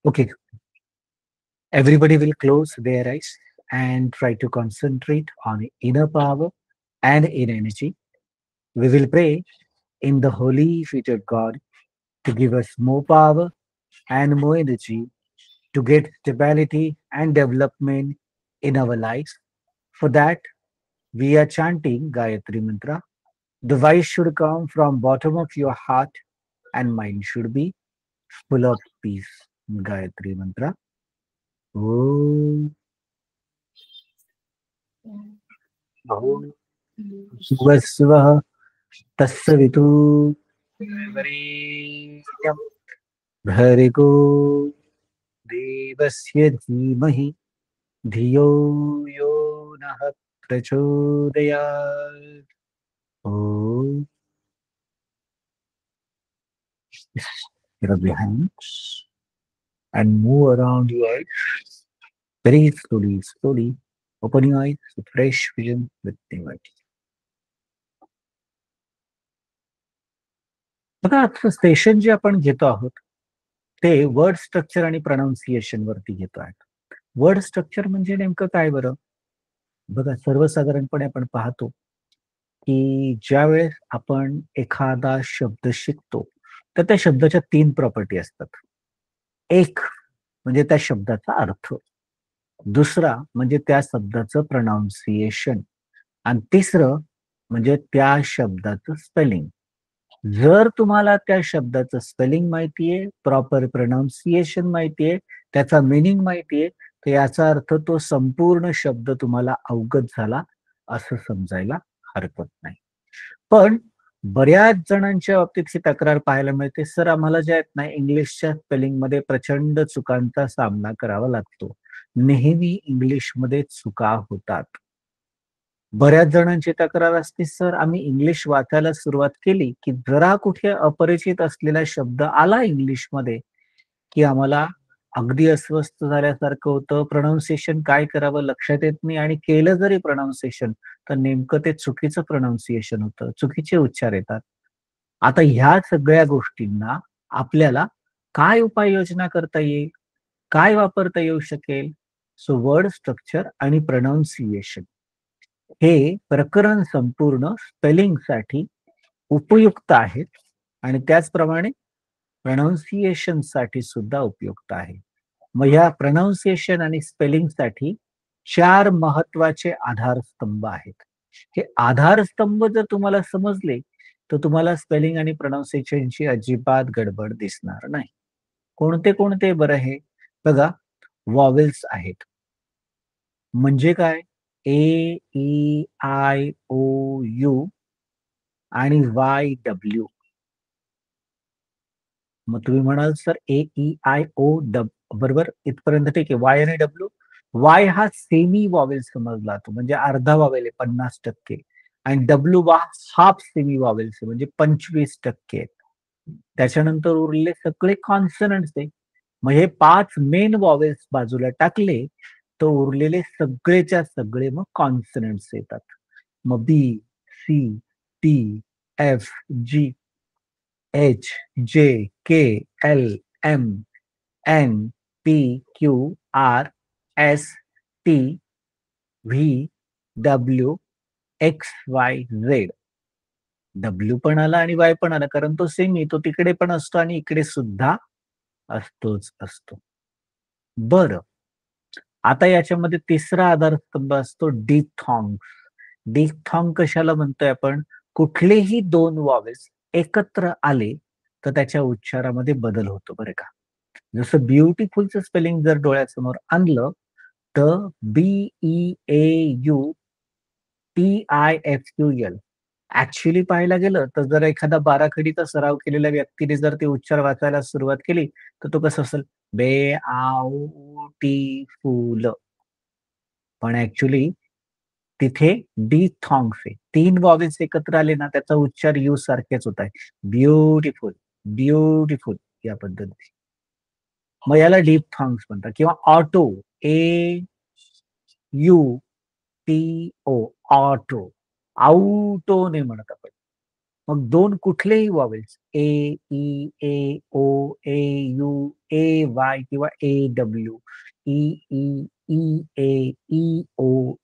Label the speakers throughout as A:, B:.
A: Okay, everybody will close their eyes and try to concentrate on inner power and inner energy. We will pray in the holy feet of God to give us more power and more energy to get stability and development in our lives. For that, we are chanting Gayatri Mantra. The voice should come from bottom of your heart and mind should be full of peace. Gayatri Mantra. Om. Om. Svasvah Tassavitu Varenyam Bhargo Devasya Dhimahi Dhiyo Yo Nah Prachodayat. Oh, get up your hands and move around your eyes very slowly, slowly. Open your eyes with fresh vision with new eyes. बघा आजचं session जे आपण घेतो आहोत ते word structure आणि pronunciation वरती घेतो आहे. वर्ड स्ट्रक्चर म्हणजे नेमकं काय बरं? बघा सर्वसाधारणपणे आपण पाहतो की ज्यावेळेस आपण एखादा शब्द शिकतो तर त्या शब्दाच्या 3 प्रॉपर्टी असतात. एक म्हणजे त्या शब्दाचा अर्थ, दुसरा म्हणजे त्या शब्दाचं प्रोनाउन्सिएशन आणि तिसरं म्हणजे त्या शब्दाचं स्पेलिंग. जर तुम्हाला त्या शब्दाचं स्पेलिंग माहितीये, प्रॉपर प्रोनाउन्सिएशन माहितीये, त्याचा मीनिंग माहितीये, तर याचा अर्थ तो संपूर्ण शब्द तुम्हाला अवगत झाला असं समजायला हरकत नाही. पण बऱ्याच जणांच्या बाबतीत ही तक्रार पाहायला मिळते, "सर आम्हाला जे आहेत ना इंग्लिशच्या स्पेलिंगमध्ये प्रचंड चुकांचा सामना करावा लागतो. नेहमी इंग्लिशमध्ये चुका होतात." बऱ्याच जणांची तक्रार असते, "सर आम्ही इंग्लिश वाचायला सुरुवात केली, की जरा कुठे अपरिचित असलेला शब्द आला इंग्लिशमध्ये, की आम्हाला अगदी अस्वस्थ झाल्यासारखं होतं. प्रोनाउन्सिएशन काय करावं लक्षात येत नाही आणि केलं जरी प्रोनाउन्सिएशन, तर नेमकं ते चुकीचं प्रोनाउन्सिएशन होतं. चुकीचे उच्चार येतात." आता ह्या सगळ्या गोष्टींना आपल्याला काय उपाययोजना करता येईल? काय वापरता येऊ शकेल? सो वर्ड स्ट्रक्चर आणि प्रोनाउन्सिएशन हे प्रकरण संपूर्ण स्पेलिंगसाठी उपयुक्त आहेत आणि त्याचप्रमाणे प्रोनाउन्सिएशनसाठी सुद्धा उपयुक्त आहे. मग ह्या प्रोनाउन्सिएशन आणि स्पेलिंगसाठी 4 महत्वाचे आधारस्तंभ आहेत. हे आधारस्तंभ जर तुम्हाला समजले, तर तुम्हाला स्पेलिंग आणि प्रोनाउन्सिएशनची अजिबात गडबड दिसणार नाही. कोणते कोणते बरं हे? बघा, वॉवेल्स आहेत. म्हणजे काय? ए, ई, आय, ओ, यू आणि वाय, डब्ल्यू. मग तुम्ही म्हणाल सर ए, ई, आय, ओ, बरोबर इथपर्यंत ठीक आहे. वाय आणि डब्ल्यू. वाय हा सेमी वॉवेल समजला जातो म्हणजे अर्धा वॉवेल आहे 50% आणि डब्ल्यू हा हाफ सेमी वॉवेल्स आहे म्हणजे 25% आहेत. त्याच्यानंतर उरलेले सगळे कॉन्सनंट्स आहे. मग हे 5 मेन वॉवेल्स बाजूला टाकले तर उरलेले सगळेच्या सगळे मग कॉन्सनंट्स येतात. मग B, C, T, F, G, H, J, K, L, M, N, P, Q, R, S, T, V, W, X, Y, Z. W पण आला आणि वाय पण आला कारण तो सेमी तो तिकडे पण असतो आणि इकडे सुद्धा असतोच असतो. बरं, आता याच्यामध्ये तिसरा आधारस्तंभ असतो डिथॉंग. डिथॉंग कशाला म्हणतोय आपण? कुठलेही 2 वॉवेल्स एकत्र आले तर त्याच्या उच्चारामध्ये बदल होतो बरं का. जसं ब्युटिफुलचं स्पेलिंग जर डोळ्यासमोर आणलं तर BEAUTIFUL. ऍक्च्युअली पाहायला गेलं तर जर एखादा बाराखडीचा सराव केलेल्या व्यक्तीने जर ते उच्चार वाचायला सुरुवात केली तर तो कसं असेल? बे आऊ टी फुल. पण ऍक्च्युली तिथे डिथॉंग्स आहे. 3 वॉवेल्स एकत्र आले ना त्याचा उच्चार यू सारखेच होत आहे. ब्युटिफुल. ब्युटिफुल या पद्धती. मग याला डिफथॉंग्स म्हणतात किंवा ऑटो, AUTO, ऑटो. आउटो नाही म्हणत आपण. मग दोन कुठलेही vowels A, E, A, O, A, U, A, Y किंवा AW, EEEAEO,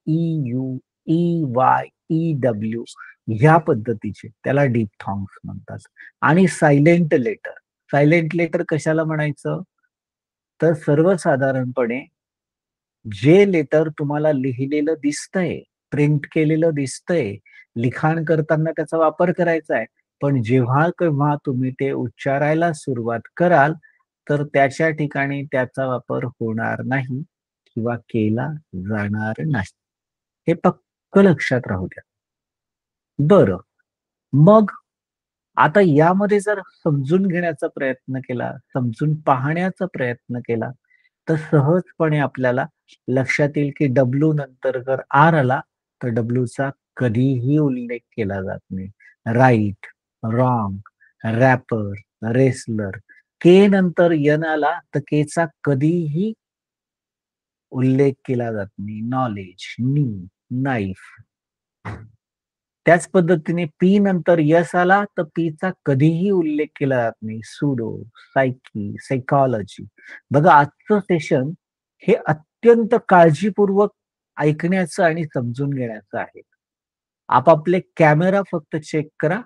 A: EU, EY, EW ह्या पद्धतीचे त्याला डिफथॉंग्स म्हणतात. आणि सायलेंट लेटर कशाला म्हणायचं? तर सर्वसाधारणपणे जे लेटर तुम्हाला लिहिलेलं दिसतंय, प्रिंट केलेलं दिसतंय, लिखाण करताना त्याचा वापर करायचा आहे. पण जेव्हा केव्हा तुम्ही ते उच्चारायला सुरुवात कराल, तर त्याच्या ठिकाणी त्याचा वापर होणार नाही किंवा केला जाणार नाही. हे पक्क लक्षात राहू द्या. बरं, मग आता यामध्ये जर समजून घेण्याचा प्रयत्न केला, समजून पाहण्याचा प्रयत्न केला, तर सहजपणे आपल्याला लक्षात येईल की डब्ल्यू नंतर जर आर आला, तर डब्ल्यूचा कधीही उल्लेख केला जात नाही. Right, wrong, wrapper, wrestler. K नंतर यन आला, तर केचा कधीही उल्लेख केला जात नाही. नॉलेज, नी, नाईफ. त्याच पद्धतीने पी नंतर यस आला तर पीचा कधीही उल्लेख केला जात नाही. Pseudo, psyche, psychology. बघा आजचं सेशन हे अत्यंत काळजीपूर्वक ऐकण्याचं आणि समजून घेण्याचं आहे. आपापले कॅमेरा फक्त चेक करा,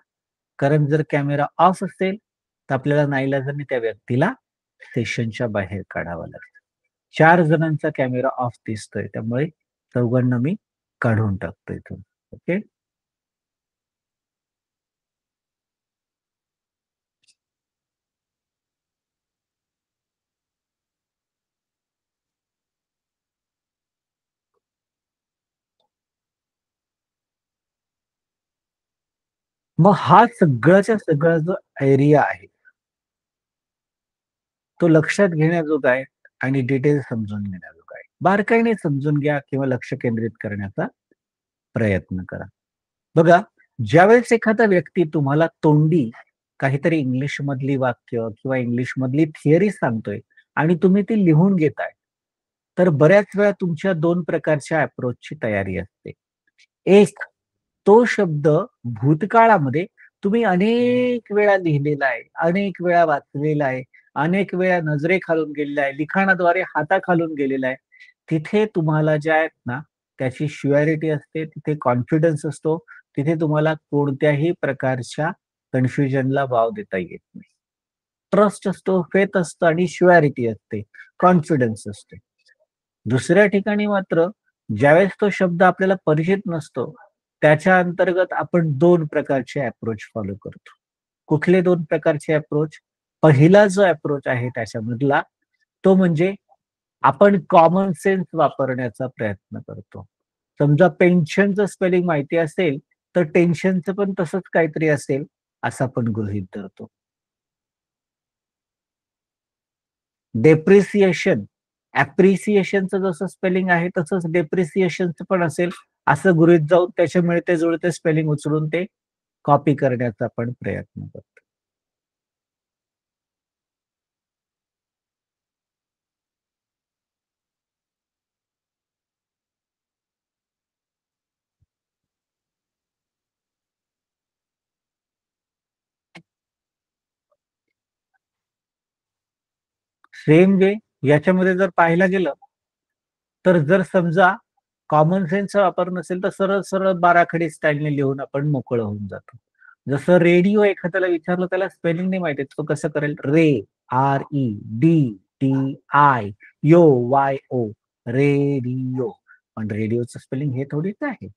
A: कारण जर कॅमेरा ऑफ असेल तर आपल्याला नाईलाजाने त्या व्यक्तीला सेशनच्या बाहेर काढावं लागतं. 4 जणांचा कॅमेरा ऑफ दिसतोय, त्यामुळे चौघांना मी काढून टाकतो इथून. ओके. मग हा सगळ्याच्या सगळा जो एरिया आहे, तो लक्षात घेण्याजोगा आहे आणि डिटेल समजून घेण्याजोगा आहे. बारकाईने समजून घ्या किंवा लक्ष केंद्रित करण्याचा प्रयत्न करा. बघा, ज्यावेळेस एखादा व्यक्ती तुम्हाला तोंडी काहीतरी इंग्लिश मधली वाक्य किंवा इंग्लिश मधली थिअरी सांगतोय आणि तुम्ही ती लिहून घेताय, तर बऱ्याच वेळा तुमच्या 2 प्रकारच्या अप्रोचची तयारी असते. एक, तो शब्द भूतकाळामध्ये तुम्ही अनेक वेळा लिहिलेला आहे, अनेक वेळा वाचलेला आहे, अनेक वेळा नजरेखालून गेलेला आहे, लिखाणाद्वारे हाताखालून गेलेला आहे. तिथे तुम्हाला ज्या आहेत ना, त्याची शुअरिटी असते, तिथे कॉन्फिडन्स असतो, तिथे तुम्हाला कोणत्याही प्रकारच्या कन्फ्युजनला वाव देता येत नाही. ट्रस्ट असतो, फेथ असतं आणि शुअरिटी असते, कॉन्फिडन्स असते. दुसऱ्या ठिकाणी मात्र ज्यावेळेस तो शब्द आपल्याला परिचित नसतो, त्याच्या अंतर्गत आपण 2 प्रकारचे अप्रोच फॉलो करतो. कुठले 2 प्रकारचे अप्रोच? पहिला जो अप्रोच आहे त्याच्यामधला, तो म्हणजे आपण कॉमन सेन्स वापरण्याचा प्रयत्न करतो. समजा पेन्शनचं स्पेलिंग माहिती असेल, तर टेन्शनचं पण तसंच काहीतरी असेल, असं आपण गृहीत धरतो. डेप्रिसिएशन, ॲप्रिसिएशनचं जसं स्पेलिंग आहे तसंच डेप्रिसिएशनचं पण असेल, असं गृहीत जाऊन त्याच्या मिळते-जुळते स्पेलिंग उचलून ते कॉपी करण्याचा आपण प्रयत्न करतो. सेम वे याच्यामध्ये जर पाहायला गेलं, तर जर समजा कॉमन सेन्सचा वापर नसेल, तर सरळ-सरळ बाराखडी स्टाईलने लिहून आपण मोकळं होऊन जातो. जसं रेडिओ एखाद्याला विचारलं त्याला स्पेलिंग नाही माहिती तो कसं करेल? REDTI YO radio. पण रेडिओचं स्पेलिंग हे थोडीच आहे.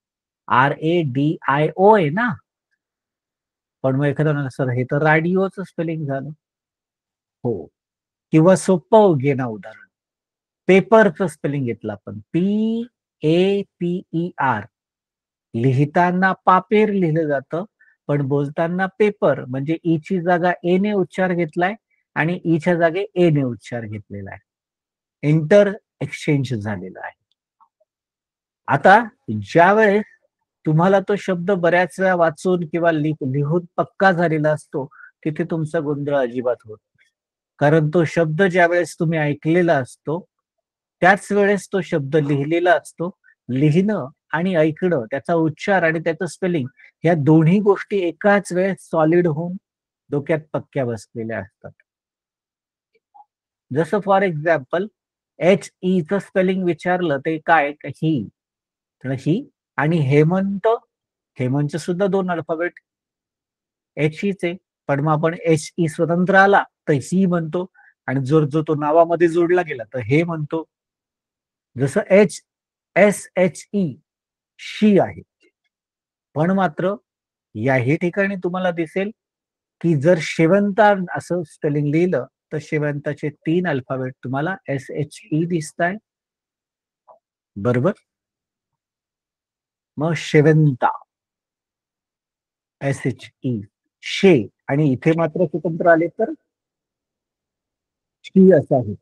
A: RADIO आहे ना. पण मग एखादा म्हणेल, "सर हे तर राडिओचं स्पेलिंग झालं." हो. किंवा सोपं घे ना उदाहरण. पेपरचं स्पेलिंग घेतलं आपण. PAPER. लिहिताना पापेर लिहिलं जातं, पण बोलताना पेपर म्हणजे ईची जागा ए ने उच्चार घेतलाय आणि ईच्या जागी ए ने उच्चार घेतलेला आहे. इंटर एक्सचेंज झालेला आहे. आता ज्यावेळेस तुम्हाला तो शब्द बऱ्याच वेळा वाचून किंवा लिहून पक्का झालेला असतो, तिथे तुमचा गोंधळ अजिबात होत नाही. कारण तो शब्द ज्या वेळेस तुम्ही ऐकलेला असतो त्याच वेळेस तो शब्द लिहिलेला असतो. लिहिणं आणि ऐकणं, त्याचा उच्चार आणि त्याचं स्पेलिंग ह्या दोन्ही गोष्टी एकाच वेळेस सॉलिड होऊन डोक्यात पक्क्या बसलेल्या असतात. जसं फॉर एक्झाम्पल HE चं स्पेलिंग विचारलं ते काय? ही. तर ही आणि हेमंत, हेमंतचे सुद्धा 2 अल्फाबेट HEच आहे. पण मग आपण HE स्वतंत्र आला तर ही म्हणतो आणि जर जो तो नावामध्ये जोडला गेला तर हे म्हणतो. जसं HSHE शी आहे. पण मात्र याही ठिकाणी तुम्हाला दिसेल की जर शेवंता असं स्पेलिंग लिहिलं तर शेवंताचे 3 अल्फाबेट तुम्हाला SHE दिसताय. बरोबर? मग शेवंता SHE शे आणि इथे मात्र स्वतंत्र आले तर शी असं आहे.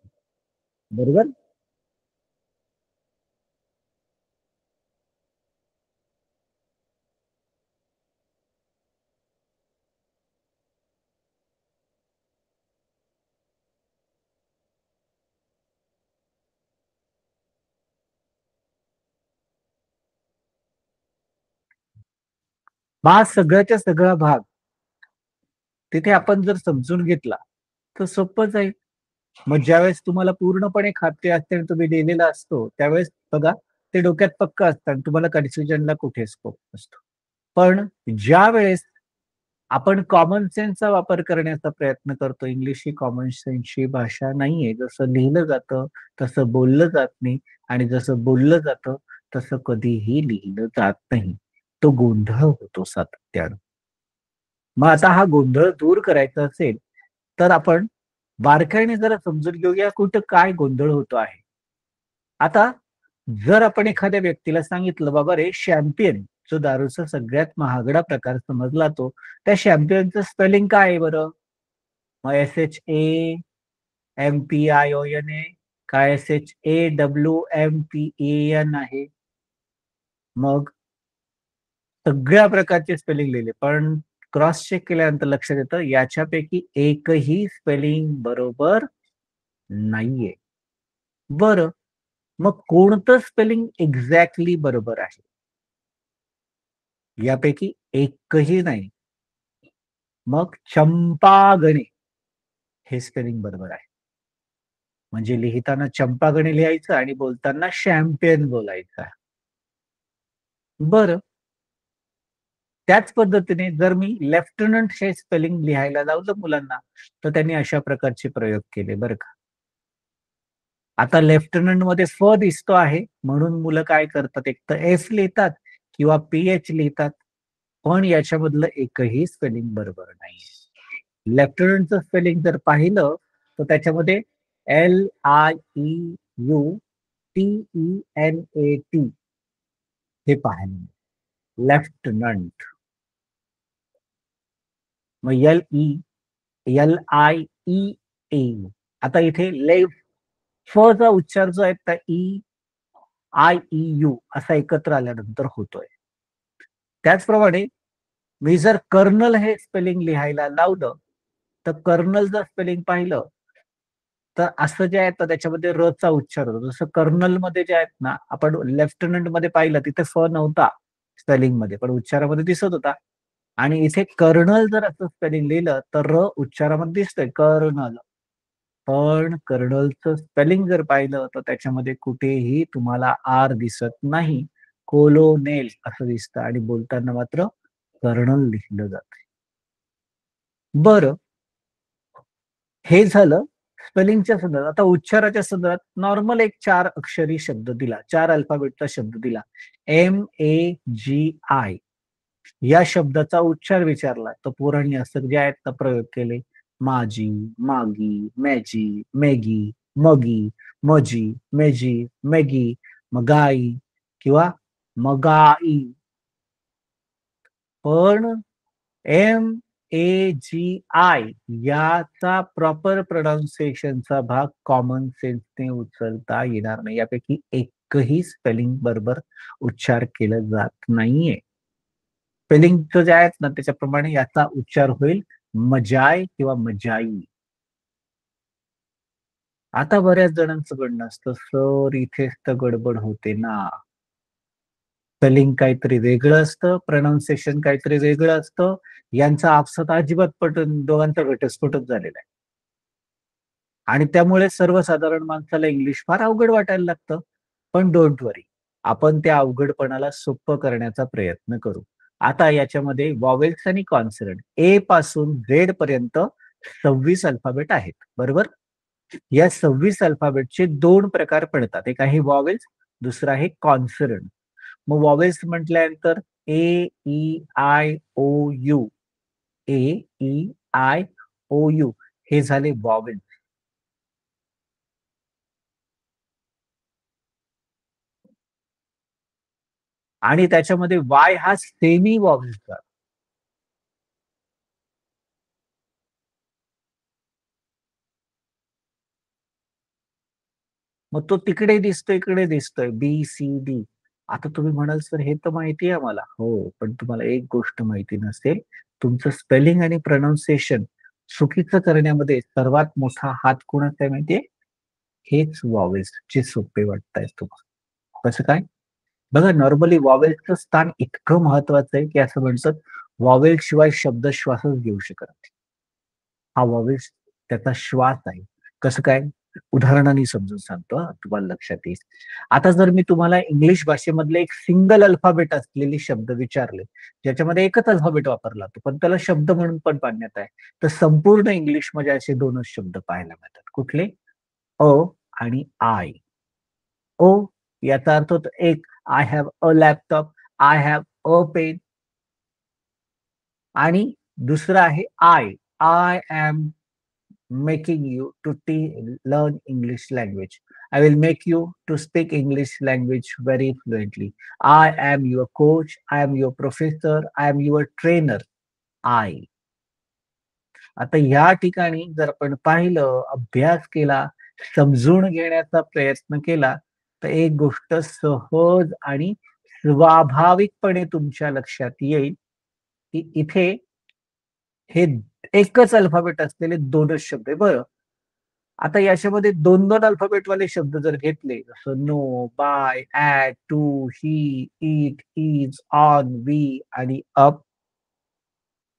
A: बरोबर? हा सगळ्याच्या सगळा भाग तिथे आपण जर समजून घेतला तर सोपं जाईल. मग ज्यावेळेस तुम्हाला पूर्णपणे खाते असते आणि तुम्ही लिहिलेला असतो त्यावेळेस बघा ते डोक्यात पक्क असतं आणि तुम्हाला कन्फ्युजनला कुठे स्कोप नसतो. पण ज्या वेळेस आपण कॉमन सेन्सचा वापर करण्याचा प्रयत्न करतो, इंग्लिश ही कॉमन सेन्सची भाषा नाहीये. जसं लिहिलं जातं तसं बोललं जात नाही आणि जसं बोललं जातं तसं कधीही लिहिलं जात नाही. तो गोंधळ होतो सातत्यानं. मग आता हा गोंधळ दूर करायचा असेल तर आपण बारकाईने जरा समजून घेऊया कुठं काय गोंधळ होतो आहे. आता जर आपण एखाद्या व्यक्तीला सांगितलं बाबा रे शॅम्पियन जो दारूचा सगळ्यात महागडा प्रकार समजला तो त्या शॅम्पियनचं स्पेलिंग काय आहे बरं? मग SHAMPION काय SHAWMPAN आहे? मग सगळ्या प्रकारचे स्पेलिंग लिहिले पण क्रॉस चेक केल्यानंतर लक्षात येतं याच्यापैकी एकही स्पेलिंग बरोबर नाहीये. बरं, मग कोणतं स्पेलिंग एक्झॅक्टली बरोबर आहे? यापैकी एकही नाही. मग चंपागणे हे स्पेलिंग बरोबर आहे. म्हणजे लिहिताना चंपागणे लिहायचं आणि बोलताना शॅम्पेन बोलायचं. बरं, त्याच पद्धतीने जर मी लेफ्टनंट हे स्पेलिंग लिहायला लावलं मुलांना तर त्यांनी अशा प्रकारचे प्रयोग केले बरं का. आता लेफ्टनंट मध्ये फ दिसतो आहे म्हणून मुलं काय करतात एक तर एफ लिहितात किंवा PH लिहितात. पण याच्यामधलं एकही स्पेलिंग बरोबर नाही. लेफ्टनंटचं स्पेलिंग जर पाहिलं तर त्याच्यामध्ये LIEUTENAT हे पाहायला लेफ्टनंट. मग LIE आता इथे लेफ्ट फ चा उच्चार जो आहे त्या IEU असा एकत्र आल्यानंतर होतोय. त्याचप्रमाणे मी जर कर्नल हे स्पेलिंग लिहायला लावलं तर कर्नलचं स्पेलिंग पाहिलं तर असं जे आहे तर त्याच्यामध्ये र चा उच्चार होतो. जसं कर्नल मध्ये जे आहेत ना आपण लेफ्टनंट मध्ये पाहिलं तिथे फ नव्हता स्पेलिंग मध्ये पण उच्चारामध्ये दिसत होता. आणि इथे कर्नल जर असं स्पेलिंग लिहिलं तर र उच्चारामध्ये दिसतंय कर्नल. पण कर्नलचं स्पेलिंग जर पाहिलं तर त्याच्यामध्ये कुठेही तुम्हाला आर दिसत नाही. कोलोनेल असं दिसतं आणि बोलताना मात्र कर्नल लिहिलं जातं. बरं, हे झालं स्पेलिंगच्या संदर्भात. आता उच्चाराच्या संदर्भात नॉर्मल एक 4 अक्षरी शब्द दिला, 4 अल्फाबेटचा शब्द दिला. MAGI या शब्दाचा उच्चार विचारला तर पोरांनी असं जे आहेत ना प्रयोग केले. माझी, मागी, मॅजी, मॅगी, मगी, मजी, मेजी, मॅगी, मगाई किंवा मगाई. पण MAGI याचा प्रॉपर प्रोनाउन्सिएशनचा भाग कॉमन सेन्सने उचलता येणार नाही. यापैकी एकही स्पेलिंग बरोबर उच्चार केला जात नाहीये. स्पेलिंगचं जे आहेत ना त्याच्याप्रमाणे याचा उच्चार होईल मजाय किंवा मजाई. आता बऱ्याच जणांचं म्हणणं असतं, "सर इथेच तर गडबड होते ना. स्पेलिंग काहीतरी वेगळं असतं, प्रोनाउन्सिएशन काहीतरी वेगळं असतं. यांचा आपसात अजिबात दोघांचा घटस्फोटच झालेला आहे." आणि त्यामुळे सर्वसाधारण माणसाला इंग्लिश फार अवघड वाटायला लागतं. पण डोंट वरी. आपण त्या अवघडपणाला सोपं करण्याचा प्रयत्न करू. आता याच्यामध्ये वॉवेल्स आणि कॉन्सनंट ए पासून झेड पर्यंत 26 अल्फाबेट आहेत. बरोबर? या 26 अल्फाबेटचे 2 प्रकार पडतात. एक आहे वॉवेल्स, दुसरा आहे कॉन्सनंट. मग वॉवेल्स म्हटल्यानंतर A, E, I, O, U. A, E, I, O, U हे झाले वॉवेल्स. आणि त्याच्यामध्ये वाय हा सेमी वॉवेल्सचा. मग तो तिकडे दिसतोय, इकडे दिसतोय. बी, सी, डी. आता तुम्ही म्हणाल, "सर हे तर माहिती आहे आम्हाला." हो, पण तुम्हाला एक गोष्ट माहिती नसेल. तुमचं स्पेलिंग आणि प्रोनाउन्सिएशन चुकीचं करण्यामध्ये सर्वात मोठा हात कोणाचा आहे माहिती हेच वॉवेल्स जे सोपे वाटतायत तुम्हाला. कसं काय? बघा नॉर्मली वॉवेल्सचं स्थान इतकं महत्वाचं आहे, की असं म्हणतात, वॉवेल शिवाय शब्द श्वासच घेऊ शकत नाही. हा वॉवेल्स त्याचा श्वास आहे. कसं काय? उदाहरणाने समजून सांगतो हां, तुम्हाला लक्षात येईल. आता जर मी तुम्हाला इंग्लिश भाषेमधले एक सिंगल अल्फाबेट असलेले शब्द विचारले, ज्याच्यामध्ये एकच अल्फाबेट वापरला जातो, पण त्याला शब्द म्हणून पण मान्यता आहे. तर संपूर्ण इंग्लिशमध्ये असे 2च शब्द पाहायला मिळतात. कुठले? अ आणि आय. ओ याचा अर्थ होतो एक, I have a laptop, I have a pen आणि दुसरं आहे I. I am making you to learn English language. I will make you to speak English language very fluently. I am your coach. I am your professor. I am your trainer. I. आता या ठिकाणी जर आपण पाहिलं, अभ्यास केला, समजून घेण्याचा प्रयत्न केला, तर एक गोष्ट सहज आणि स्वाभाविकपणे तुमच्या लक्षात येईल, की इथे हे एकच अल्फाबेट असलेले 2च शब्द आहे. बरं, आता याच्यामध्ये 2-2 अल्फाबेटवाले शब्द जर घेतले, जसं no, by, at, to, he, it, is, on, we आणि अप.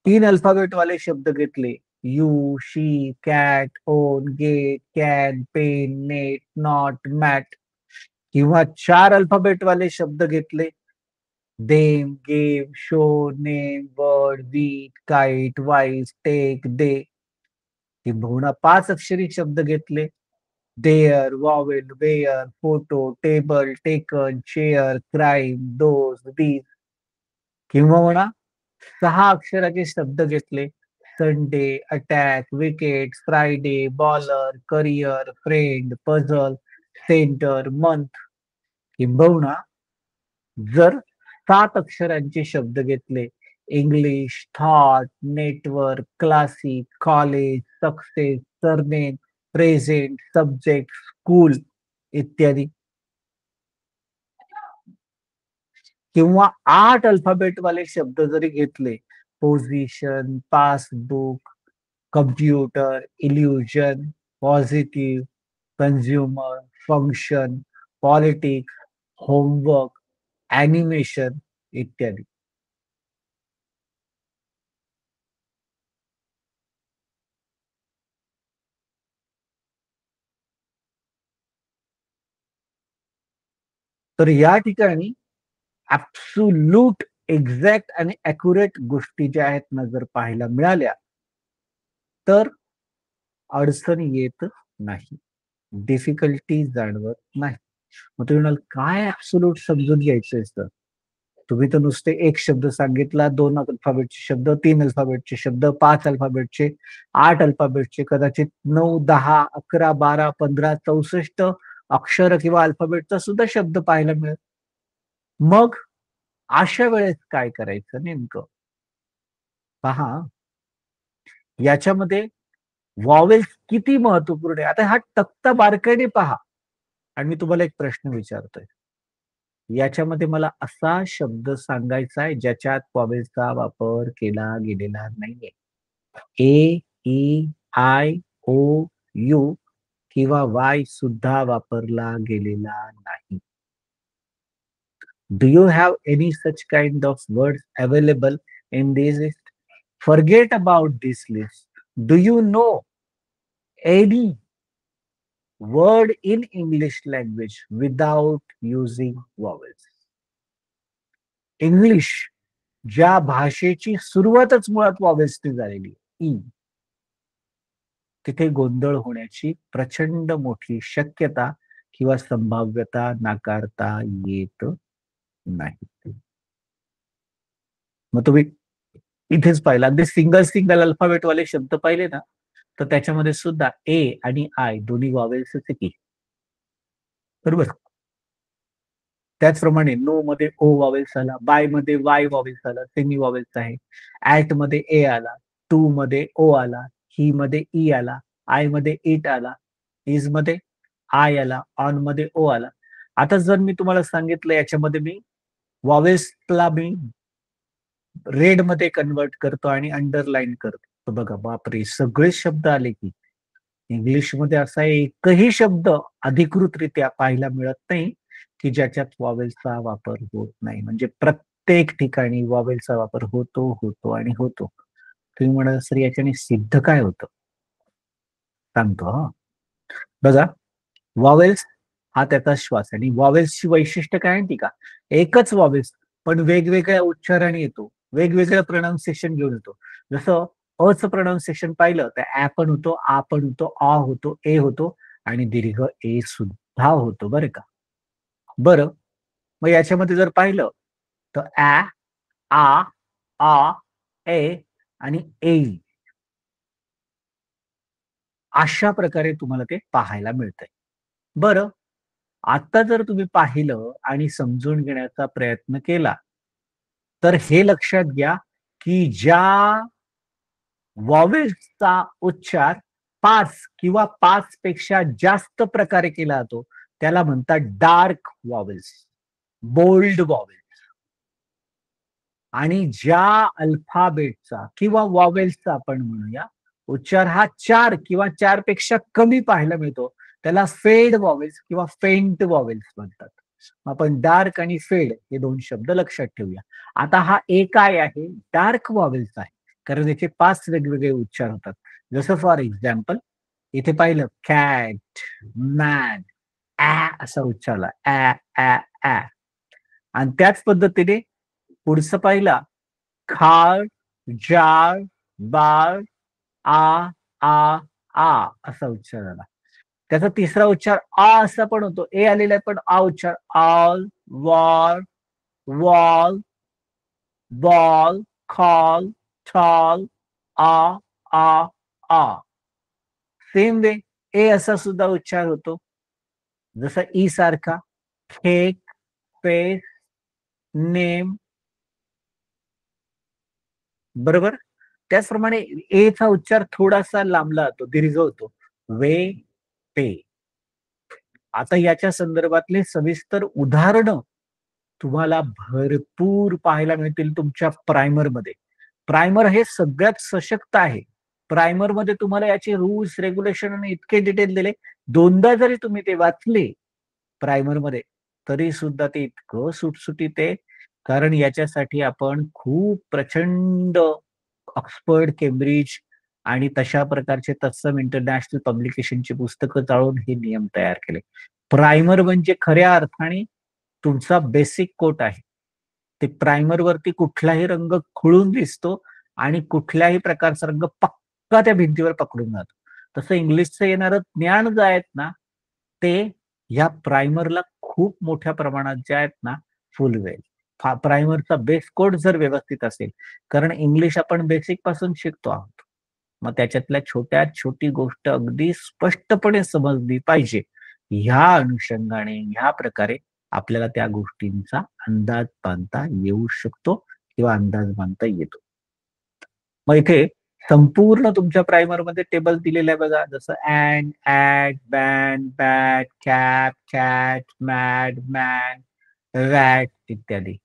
A: 3 अल्फाबेटवाले शब्द घेतले, you, she, cat, own, get, can, pen, net, not, mat किंवा 4 अल्फाबेटवाले शब्द घेतले, them, game, show, name, word, wheat, kite, wise, take, they किंबहुना 5 अक्षरी शब्द घेतले, there, vowel, where, photo, table, taken, chair, crime, those, these किंवा म्हणा 6 अक्षराचे शब्द घेतले, Sunday, attack, wicket, Friday, bowler, career, friend, puzzle, centre, month किंबहुना जर 7 अक्षरांचे शब्द घेतले, English, thought, network, classic, college, success, surname, present, subject, school इत्यादी किंवा 8 अल्फाबेटवाले शब्द जरी घेतले, position, passbook, computer, illusion, positive, consumer, function, politics, homework, animation इत्यादी. तर या ठिकाणी ॲब्सोल्यूट एक्झॅक्ट आणि ॲक्युरेट गोष्टी ज्या आहेत ना, जर पाहायला मिळाल्या, तर अडचण येत नाही. डिफिकल्टी जाणवत नाही. मग तुम्ही म्हणाल, "काय ॲब्सोल्यूट समजून घ्यायचंय सर?" तुम्ही तर नुसते एक शब्द सांगितला, 2 अल्फाबेटचे शब्द, 3 अल्फाबेटचे शब्द, 5 अल्फाबेटचे, 8 अल्फाबेटचे, कदाचित 9, 10, 11, 12, 15, 64 अक्षर किंवा अल्फाबेटचा सुद्धा शब्द पाहायला मिळेल. मग अशा वेळेस काय करायचं नेमकं? पहा, याच्यामध्ये व्हॉवेल्स किती महत्वपूर्ण आहे. आता हा तक्ता बारकाईने पहा आणि मी तुम्हाला एक प्रश्न विचारतोय. याच्यामध्ये मला असा शब्द सांगायचा आहे ज्याच्यात व्हॉवेल्सचा वापर केला गेलेला नाहीये. ए, ई, आय, ओ, यू किंवा वाय सुद्धा वापरला गेलेला नाही. Do you have any such kind of words available in this list? Forget about this list. Do you know any word in English language without using vowels? English ज्या भाषेची सुरुवातच मुळात वॉवेल्सने झालेली आहे, ई, तिथे गोंधळ होण्याची प्रचंड मोठी शक्यता किंवा संभाव्यता नाकारता येत नाही. मग तुम्ही इथेच पाहिलं अगदी सिंगल सिंगल अल्फाबेट वाले शब्द पाहिले ना, तर त्याच्यामध्ये सुद्धा ए आणि आय दोन्ही वॉवेल्सच आहे की, बरोबर. त्याचप्रमाणे नो मध्ये ओ वॉवेल्स आला, बाय मध्ये वाय वॉवेल्स आला, सेमी वॉवेल्स आहे. ऍट मध्ये ए आला, टू मध्ये ओ आला, ही मध्ये ई आला, आय मध्ये इट आला, इज मध्ये आय आला, ऑन मध्ये ओ आला. आता जर मी तुम्हाला सांगितलं याच्यामध्ये मी वॉवेल्सला मी रेड मध्ये कन्वर्ट करतो आणि अंडरलाईन करतो, तर बघा बापरे सगळे शब्द आले की. इंग्लिशमध्ये असा एकही शब्द अधिकृतरित्या पाहायला मिळत नाही की ज्याच्यात वॉवेल्सचा वापर होत नाही. म्हणजे प्रत्येक ठिकाणी वॉवेल्सचा वापर होतो होतो आणि होतो. तुम्ही म्हणाल सर याच्याने सिद्ध काय होतं? सांगतो हा. बघा, वॉवेल्स हा त्याचा श्वास आणि वॉवेल्सची वैशिष्ट्य काय माहिती का? एकच वॉवेल्स पण वेगवेगळ्या उच्चाराने येतो, वेगवेगळं प्रोनाऊन्सिएशन घेऊन येतो. जसं अचं प्रोनाऊन्सिएशन पाहिलं तर ऍ पण होतो, आ पण होतो, अ होतो, ए होतो आणि दीर्घ ए सुद्धा होतो बरं का. बरं, मग याच्यामध्ये जर पाहिलं तर ऍ, आ, आ, ए आणि ए अशा प्रकारे तुम्हाला ते पाहायला मिळतंय. बरं, आता जर तुम्ही पाहिलं आणि समजून घेण्याचा प्रयत्न केला, तर हे लक्षात घ्या, की ज्या वॉवेल्सचा उच्चार 5 किंवा 5 पेक्षा जास्त प्रकारे केला जातो, त्याला म्हणतात डार्क वॉवेल्स, बोल्ड वॉवेल्स. आणि ज्या अल्फाबेटचा किंवा वॉवेल्सचा आपण म्हणूया उच्चार हा 4 किंवा 4 पेक्षा कमी पाहायला मिळतो, त्याला फेड वॉवेल्स किंवा फेंट वॉवेल्स म्हणतात. आपण डार्क आणि फेड हे 2 शब्द लक्षात ठेवूया. आता हा ए काय आहे? डार्क वॉवेल्स आहे. कारण याचे 5 वेगवेगळे उच्चार होतात. जसं फॉर एक्झाम्पल इथे पाहिलं कॅट, मॅन, ॲ असा उच्चारला. ॲ, ॲ, ॲ. आणि त्याच पद्धतीने पुढचं पाहिला खाळ, जाळ, बाळ, आ, आ, आ असा उच्चार झाला. त्याचा तिसरा उच्चार आ असा पण होतो. ए आलेला आहे पण आ उच्चार all, war, wall, ball, call, tall, आ, आ, आ. सेम वे ए असा सुद्धा उच्चार होतो. जसा ई सारखा केक, फेस, नेम, बरोबर. त्याचप्रमाणे ए चा उच्चार थोडासा लांबला जातो, दीर्घ होतो. वे, पे. आता याच्या संदर्भातले सविस्तर उदाहरणं तुम्हाला भरपूर पाहायला मिळतील तुमच्या प्रायमरमध्ये. प्रायमर हे सगळ्यात सशक्त आहे. प्रायमरमध्ये तुम्हाला याचे रूल्स, रेग्युलेशन इतके डिटेल दिले. दोनदा जरी तुम्ही ते वाचले प्रायमरमध्ये, तरी सुद्धा ते इतकं सुटसुटीत आहे. कारण याच्यासाठी आपण खूप प्रचंड ऑक्सफर्ड, केम्ब्रिज आणि तशा प्रकारचे तत्सम इंटरनॅशनल पब्लिकेशनची पुस्तकं चाळून हे नियम तयार केले. प्रायमर म्हणजे खऱ्या अर्थाने तुमचा बेसिक कोट आहे. ते प्रायमरवरती कुठलाही रंग खुळून दिसतो आणि कुठल्याही प्रकारचा रंग पक्का त्या भिंतीवर पकडून जातो. तसं इंग्लिशचं येणारं ज्ञान जे आहेत ना, ते ह्या प्रायमरला खूप मोठ्या प्रमाणात जे आहेत ना, फुलवेल. प्रायमरचा बेस कोड जर व्यवस्थित असेल, कारण इंग्लिश आपण बेसिक पासून शिकतो आहोत. मग त्याच्यातल्या छोट्यात छोटी गोष्ट अगदी स्पष्टपणे समजली पाहिजे. ह्या अनुषंगाने, ह्या प्रकारे आपल्याला त्या गोष्टींचा अंदाज बांधता येऊ शकतो किंवा अंदाज बांधता येतो. मग इथे संपूर्ण तुमच्या प्रायमरमध्ये टेबल दिलेलं आहे बघा. जसं and, at, ban, bat, cap, cat, mad, man, rat इत्यादी.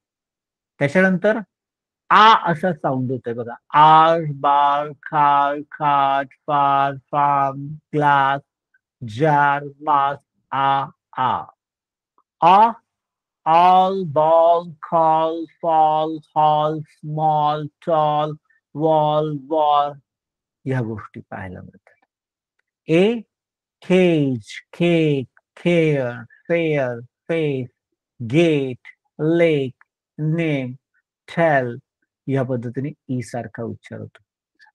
A: त्याच्यानंतर आ असा साऊंड होतोय बघा. आर, बार, खार, खाट, फार, फार्म, ग्लास, जार, मास, आ, आ. आ, all, ball, call, fall, hall, small, tall, wall, war, ह्या गोष्टी पाहायला मिळतात. ए, cage, cake, care, fair, face, gate, lake, name, tell, या पद्धतीने ई सारखा उच्चार होतो.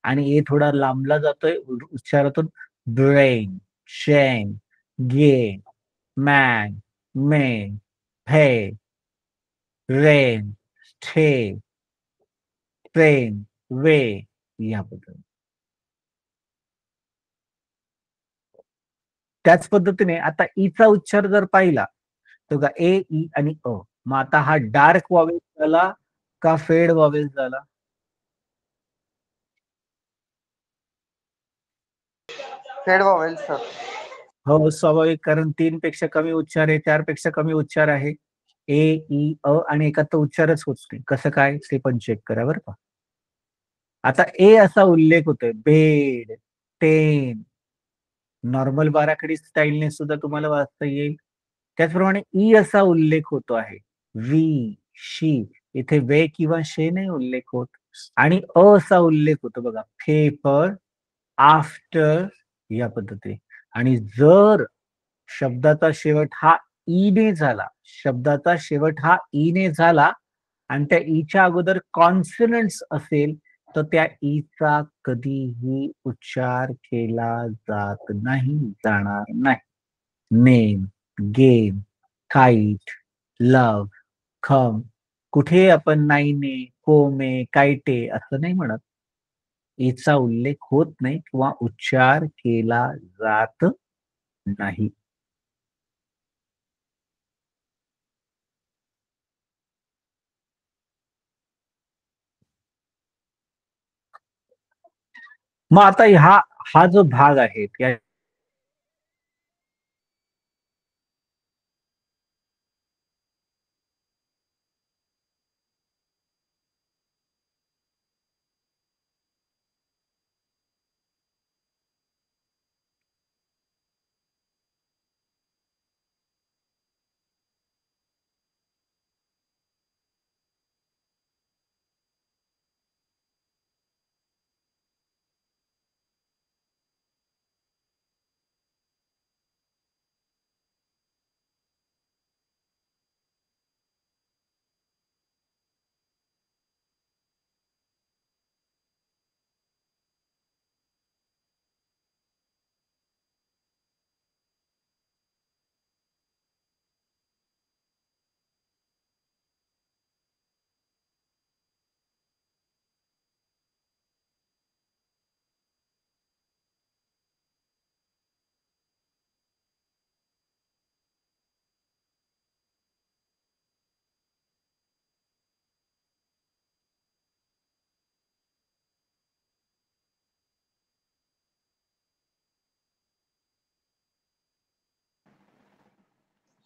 A: आणि ए थोडा लांबला जातोय उच्चारातून. ब्रेन, शेन, गेन, मॅन, मेन, हे, रेन, स्टे, ट्रेन, वे, या पद्धतीने. त्याच पद्धतीने आता ईचा उच्चार जर पाहिला तर का ए, ई आणि अ. मग आता हा डार्क वॉवेल झाला का फेड वॉवेल झाला?
B: फेड वॉवेल सर.
A: हो, स्वाभाविक, कारण 3 पेक्षा कमी उच्चार आहे, 4 पेक्षा कमी उच्चार आहे. ए, ई, अ आणि एकात तर उच्चारच होत नाही. कसं काय ते पण चेक करा बरं का. आता ए असा उल्लेख होतोय. बेड, टेन, नॉर्मल बाराखडी स्टाईलने सुद्धा तुम्हाला वाचता येईल. त्याचप्रमाणे ई असा उल्लेख होतो आहे. वी, शी, इथे वे किंवा शे नाही उल्लेख होत. आणि अ असा उल्लेख होतो बघा. पेपर, आफ्टर, या पद्धतीने. आणि जर शब्दाचा शेवट हा ई ने झाला, शब्दाचा शेवट हा ई ने झाला आणि त्या ईच्या अगोदर कॉन्सनंट्स असेल तर त्या ईचा कधीही उच्चार केला जात नाही, जाणार नाही. नेम, गेम, काईट, लव्ह, खम, कुठे आपण नाईने, कोमे, कायटे असं नाही म्हणत. ईचा उल्लेख होत नाही किंवा उच्चार केला जात नाही. मग आता हा जो भाग आहे त्या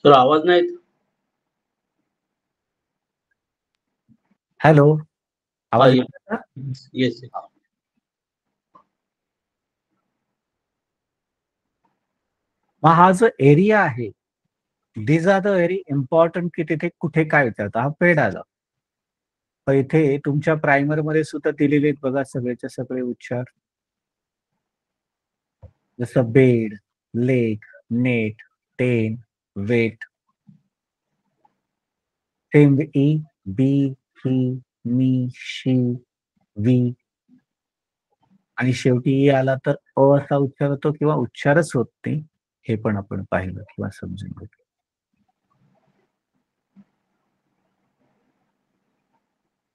C: सर आवाज नाही येत.
A: हॅलो, आवाज
C: येस
A: येतोय का?
C: येस.
A: मग हा जो एरिया आहे, these are the very important, की तिथे कुठे काय विचारतं. हा पेड आला. पण इथे तुमच्या प्रायमर मध्ये सुद्धा दिलेले आहेत बघा सगळेच्या सगळे उच्चार. जसं bed, lake, net, ten, wet. Same E, be, he, me, she, we. आणि शेवटी ई आला तर अ असा उच्चार होतो किंवा उच्चारच होत नाही. हे पण आपण पाहिलं किंवा समजून घेतलं.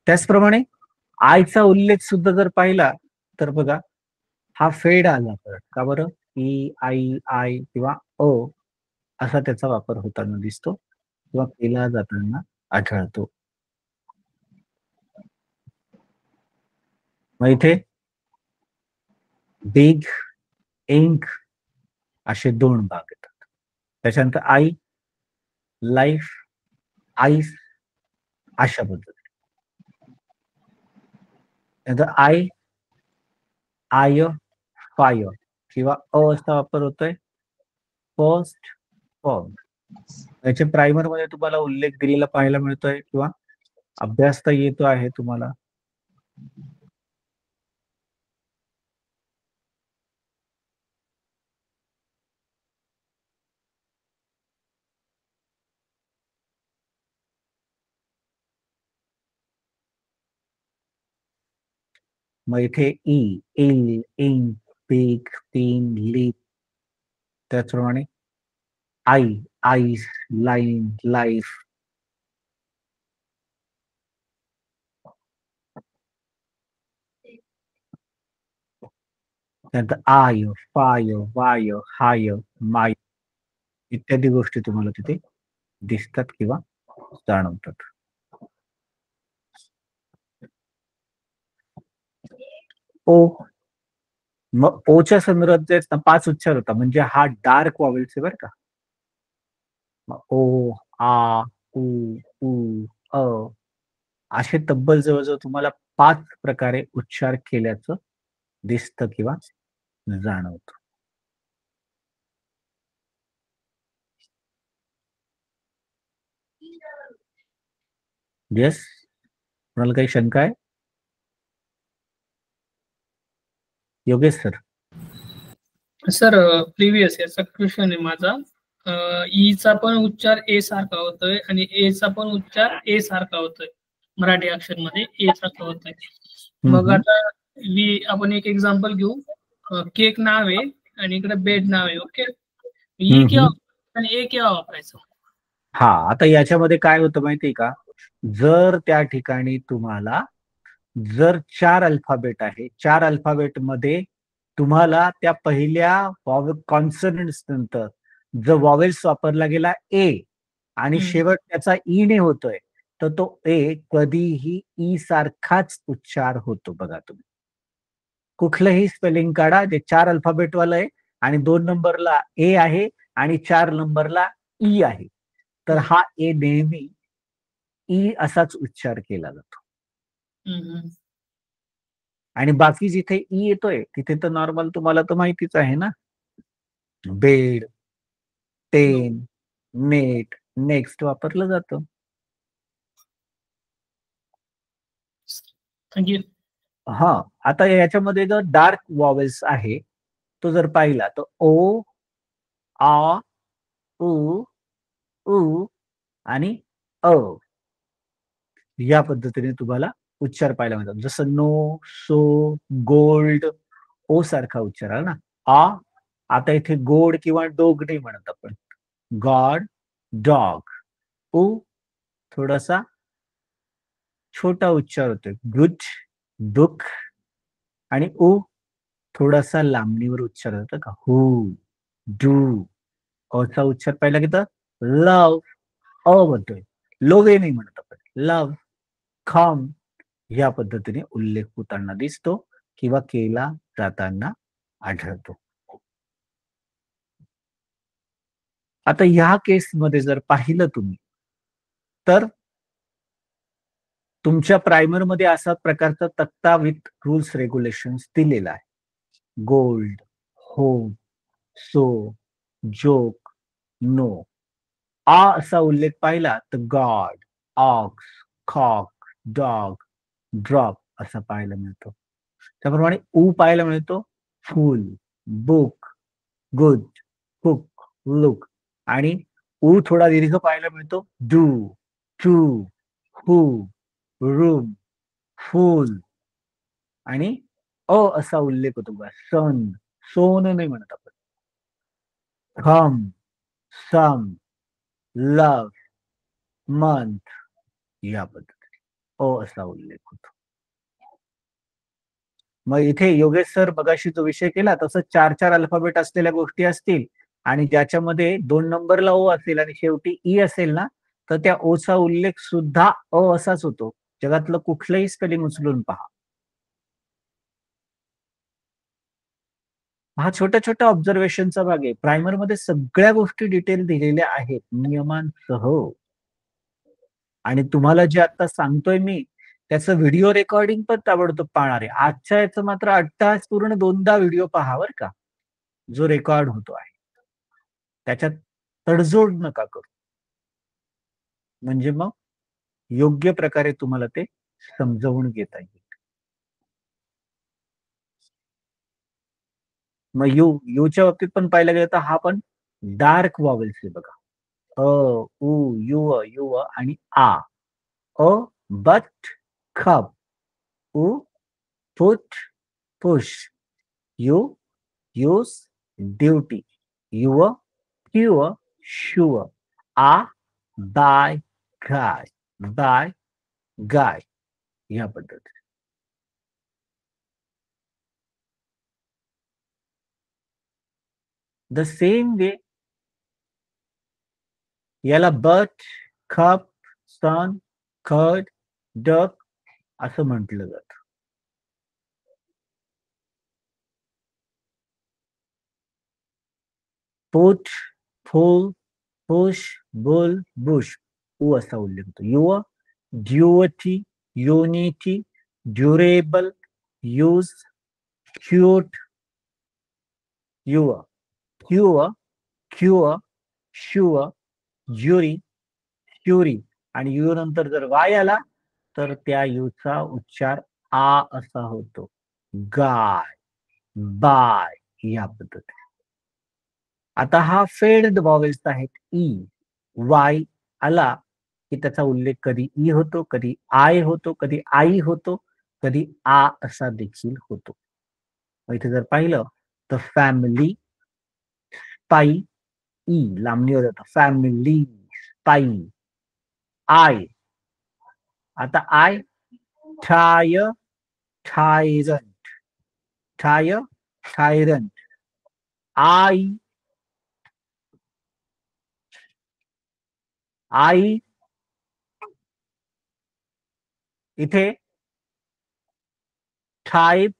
A: त्याचप्रमाणे आयचा उल्लेख सुद्धा जर पाहिला तर बघा हा फेड आला परत. का बरं? ई, आई, आय किंवा अ असा त्याचा वापर होताना दिसतो किंवा केला जाताना आढळतो. मग इथे बिग, इंक असे 2 भाग येतात. त्याच्यानंतर आई, लाईफ, आईस अशा पद्धतीने. आय, आय, फाय किंवा असा वापर होतोय फर्स्ट फॉर्म. याच्या प्रायमर मध्ये तुम्हाला उल्लेख दिलेला पाहायला मिळतोय किंवा अभ्यासता येतो आहे तुम्हाला. मग इथे ई, इल, इंक, पीक, पिन, लिप, त्याचप्रमाणे आई, आईस, लाईन, लाईफ, त्यानंतर आय, फाय, वाय, हाय, माय इत्यादी गोष्टी तुम्हाला तिथे दिसतात किंवा जाणवतात. ओ, मग ओच्या संदर्भात जे 5 उच्चार होता म्हणजे हा डार्क वॉवेल्स आहे बरं का. मग ओ, आ, उ, उ, अ असे तब्बल जवळजवळ तुम्हाला 5 प्रकारे उच्चार केल्याचं दिसतं किंवा जाणवतं. येस, कोणाला काही शंका आहे? योगेश सर.
D: सर प्रिव्हियस याचा क्वेश्चन आहे माझा. ईचा पण उच्चार ए सारखा होतोय आणि ए चा पण उच्चार ए सारखा होतोय. मराठी अक्षर मध्ये ए सारखा होतोय. मग आता आपण एक एक्झाम्पल घेऊ. केक नाव आहे आणि इकडे बेड नाव आहे. ओके, ई केव्हा आणि ए केव्हा वापरायचं?
A: हा, आता याच्यामध्ये काय होतं माहितीये का, जर त्या ठिकाणी तुम्हाला जर 4 अल्फाबेट आहे, 4 अल्फाबेट मध्ये तुम्हाला त्या पहिल्या कॉन्सनंट्स नंतर जर वॉवेल्स वापरला गेला ए आणि शेवट त्याचा ई ने होतोय, तर तो ए कधीही ई सारखाच उच्चार होतो. बघा तुम्ही कुठलंही स्पेलिंग काढा जे 4 अल्फाबेट वाला आहे आणि 2 नंबरला ए आहे आणि 4 नंबरला ई आहे, तर हा ए नेहमी ई असाच उच्चार केला जातो. आणि बाकी जिथे ई येतोय तिथे तर नॉर्मल तुम्हाला तर माहितीच आहे ना, बेड, पेन, नेट, नेक्स्ट वापरलं जातं.
D: थँक्यू.
A: हा, आता याच्यामध्ये जर डार्क वॉवेल्स आहे तो जर पाहिला तर ओ, आ, उ, उ आणि अ या पद्धतीने तुम्हाला उच्चार पाहायला मिळतात. जसं नो, सो, गोल्ड, ओ सारखा उच्चार आहे ना. आ, आता इथे गोड किंवा डोग नाही म्हणत आपण, गॉड, डॉग. उ थोडासा छोटा उच्चार होतोय, गुड, दुःख. आणि उ थोडासा लांबणीवर उच्चार होतो का, हु, डू. अचा उच्चार पाहिला की तर लव, अ म्हणतोय, लोवे नाही म्हणत आपण, लव, कम या पद्धतीने उल्लेख होताना दिसतो किंवा केला जाताना आढळतो. आता ह्या केसमध्ये जर पाहिलं तुम्ही तर तुमच्या प्रायमरमध्ये असा प्रकारचा तक्ता विथ रूल्स रेग्युलेशन्स दिलेला आहे. Gold, home, so, joke, no. आ असा उल्लेख पाहिला तर god, ox, cock, dog, drop असा पाहायला मिळतो. त्याप्रमाणे उ पाहायला मिळतो, full, book, good, hook, look. आणि उ थोडा दीर्घ पाहायला मिळतो, do, two, who, room, fool. आणि अ असा उल्लेख होतो बघा, सन, सोन नाही म्हणत आपण, कम, सम, लव, मंथ या पद्धतीने अ असा उल्लेख होतो. मग इथे योगेश सर मगाशी जो विषय केला तसं 4 अल्फाबेट असलेल्या गोष्टी असतील आणि ज्याच्यामध्ये 2 नंबरला ओ असेल आणि शेवटी ई असेल ना, तर त्या ओचा उल्लेख सुद्धा अ असाच होतो. जगातलं कुठलंही स्पेलिंग उचलून पहा. हा छोट्या छोट्या ऑब्झर्वेशनचा भाग आहे. प्रायमरमध्ये सगळ्या गोष्टी डिटेल दिलेल्या आहेत नियमांसह. आणि तुम्हाला जे आता सांगतोय मी त्याचं व्हिडिओ रेकॉर्डिंग पण ताबडतोब पाहणार आहे. आजच्या याचं मात्र 8 तास पूर्ण 2दा व्हिडिओ पहा बरं का, जो रेकॉर्ड होतो आहे. त्याच्यात तडजोड नका करू. म्हणजे मग योग्य प्रकारे तुम्हाला ते समजावून घेता येईल. मग यूच्या बाबतीत पण पाहिलं गेलं तर हा पण डार्क वॉवेल्स आहे बघा. अ, उ, युव, युव आणि आ. अ, बट, खप, उ, put, push, you, use, duty, you've, queue, shoe, आ, बाय, गाय, या पद्धतीने. द सेम वे याला बट, खप, सन, खड, डक असं म्हटलं जातं. Put, full, push, bull, bush, उ असा उल्लेख होतो. You've, duty, unity, durable, use, cute, you've, queue, queue, shoe, jury, curie आणि यू नंतर जर वाय आला तर त्या यूचा उच्चार आ असा होतो. गाय, बाय या पद्धतीने. आता हा फेड वॉवेल्स आहेत. ई, वाय आला की त्याचा उल्लेख कधी ई होतो, कधी आय होतो, कधी आई होतो, कधी आ असा देखील होतो. इथे जर पाहिलं तर फॅमिली, पाई, ई लांबणीवर जातं. Family, pie, I. आता आय, ठाय, ठायरंट, ठाय, ठायरंट, आई, आई. इथे टाईप,